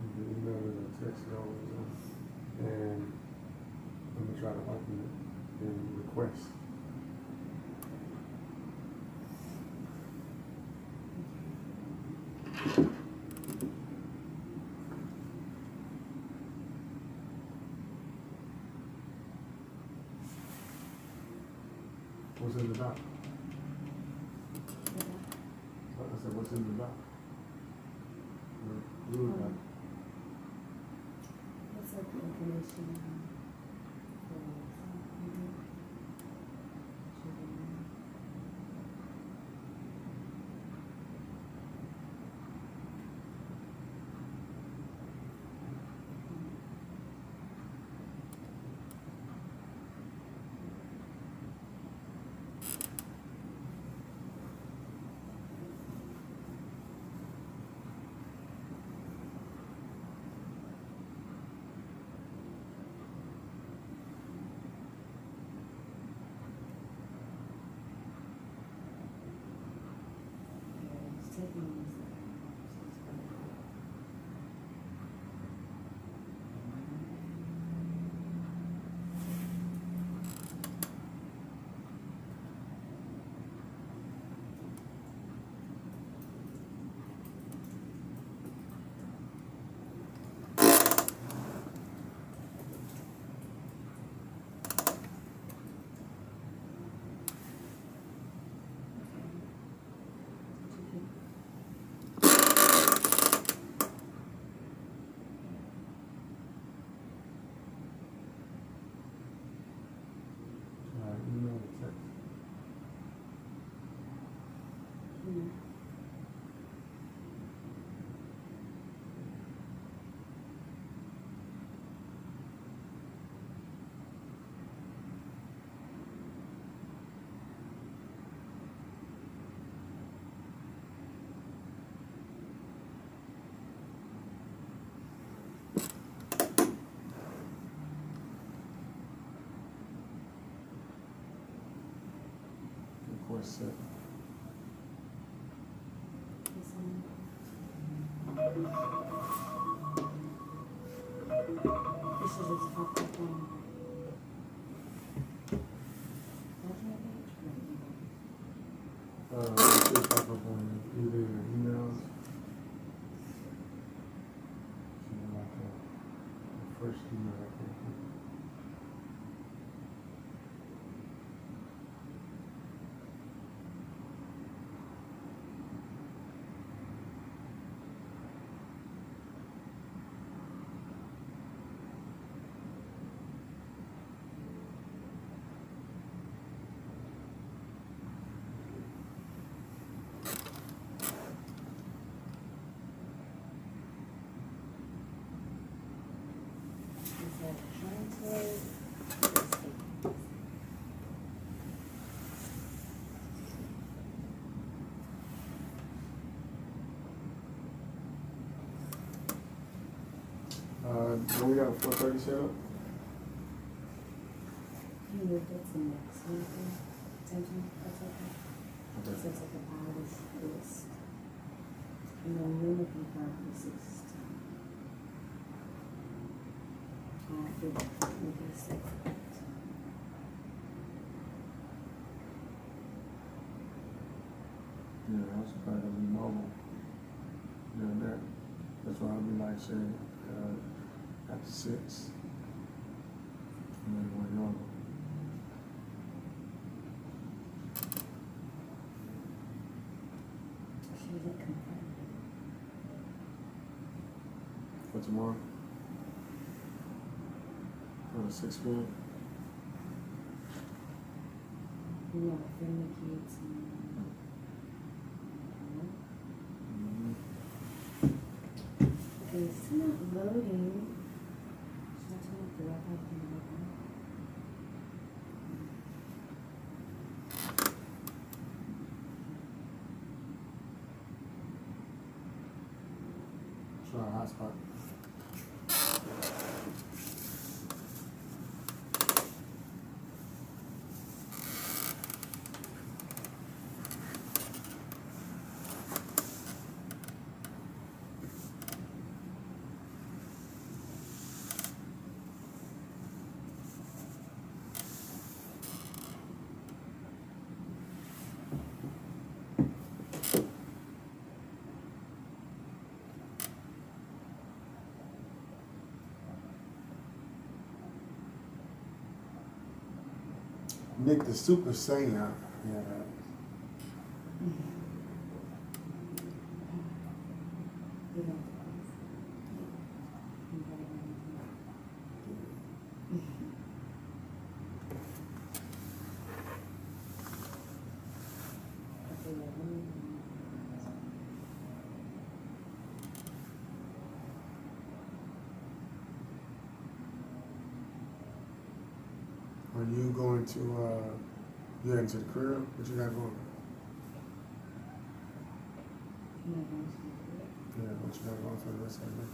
S1: You can email it or text it over, and I'm gonna try to open it and request. What's in the doc? I said, what's in the doc?
S5: What's up the information? Mm.
S1: Of course, set.
S5: This one. This is his top of one. What's my page?
S1: It should pop up on either your emails. Should be like the first email, I think.
S5: Is that translate?
S1: When we got 4:30 set up?
S5: You moved it to next Wednesday. Attention, that's okay.
S1: Okay.
S5: So it's like a Irish list. And then you're looking for the 16th. Maybe 6th.
S1: Yeah, that's probably gonna be mobile. Yeah, that. That's why I'll be like saying after 6. And then when you're
S5: She didn't confirm.
S1: for tomorrow. For the 6 p.m.
S5: Yeah, bring the kids and okay, it's still not loading. Should I turn up the Wi-Fi thing over?
S1: Try a hotspot. Nick the Super Saiyan. Yeah.
S5: You know, okay, yeah, let me.
S1: Are you going to you heading to the crib? What you got going?
S5: Am I going to do it?
S1: Yeah, what you got going for the rest of the day?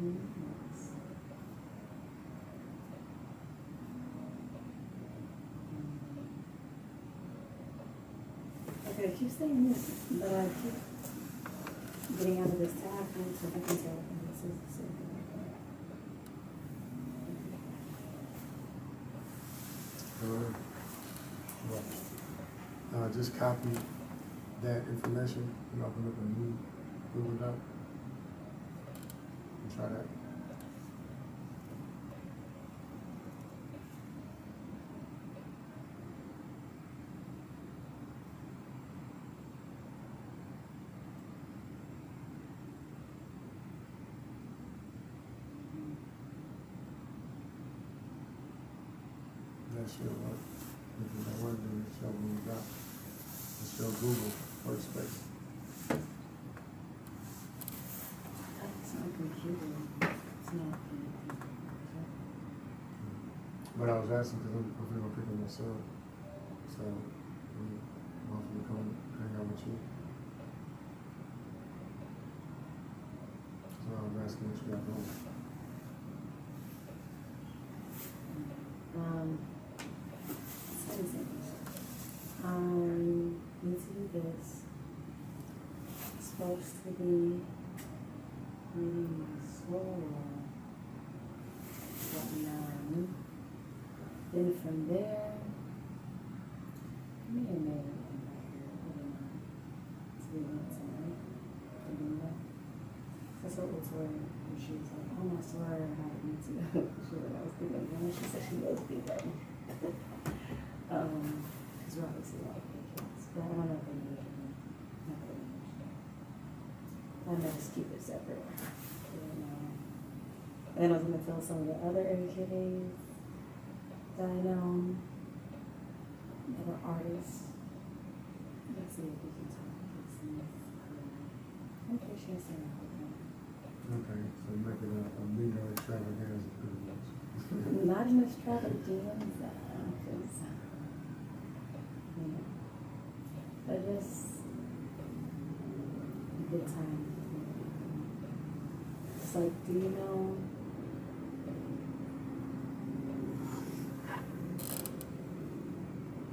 S5: Yes. Okay, I keep saying this, but I keep getting out of this tab, and so I can tell if this is the same thing.
S1: Just copy that information and open up a new Google Doc and try that. that should work. If it don't work, then show me you got. Just show Google Workspace.
S5: It's not a computer. It's not.
S1: But I was asking because I'm gonna pick up my son. So, I'm gonna come hang out with you. So I was asking what you got going.
S5: Need to do this. It's supposed to be reading slow. Then from there, me and Mary that's what was worried. And she was like, oh, I swear I had me too. She was like, I was thinking, and she said she knows me better. Because we're obviously like kids. But I don't know if they need it. I know just keep it separate. And I was going to tell some of the other AKAs that I know that are artists. Let's see if we can talk about some. I'm pretty sure it's in the
S1: Okay, so you make it a bingo extravaganza pretty much.
S5: Not an extravaganza, just, but just a good time. It's like, do you know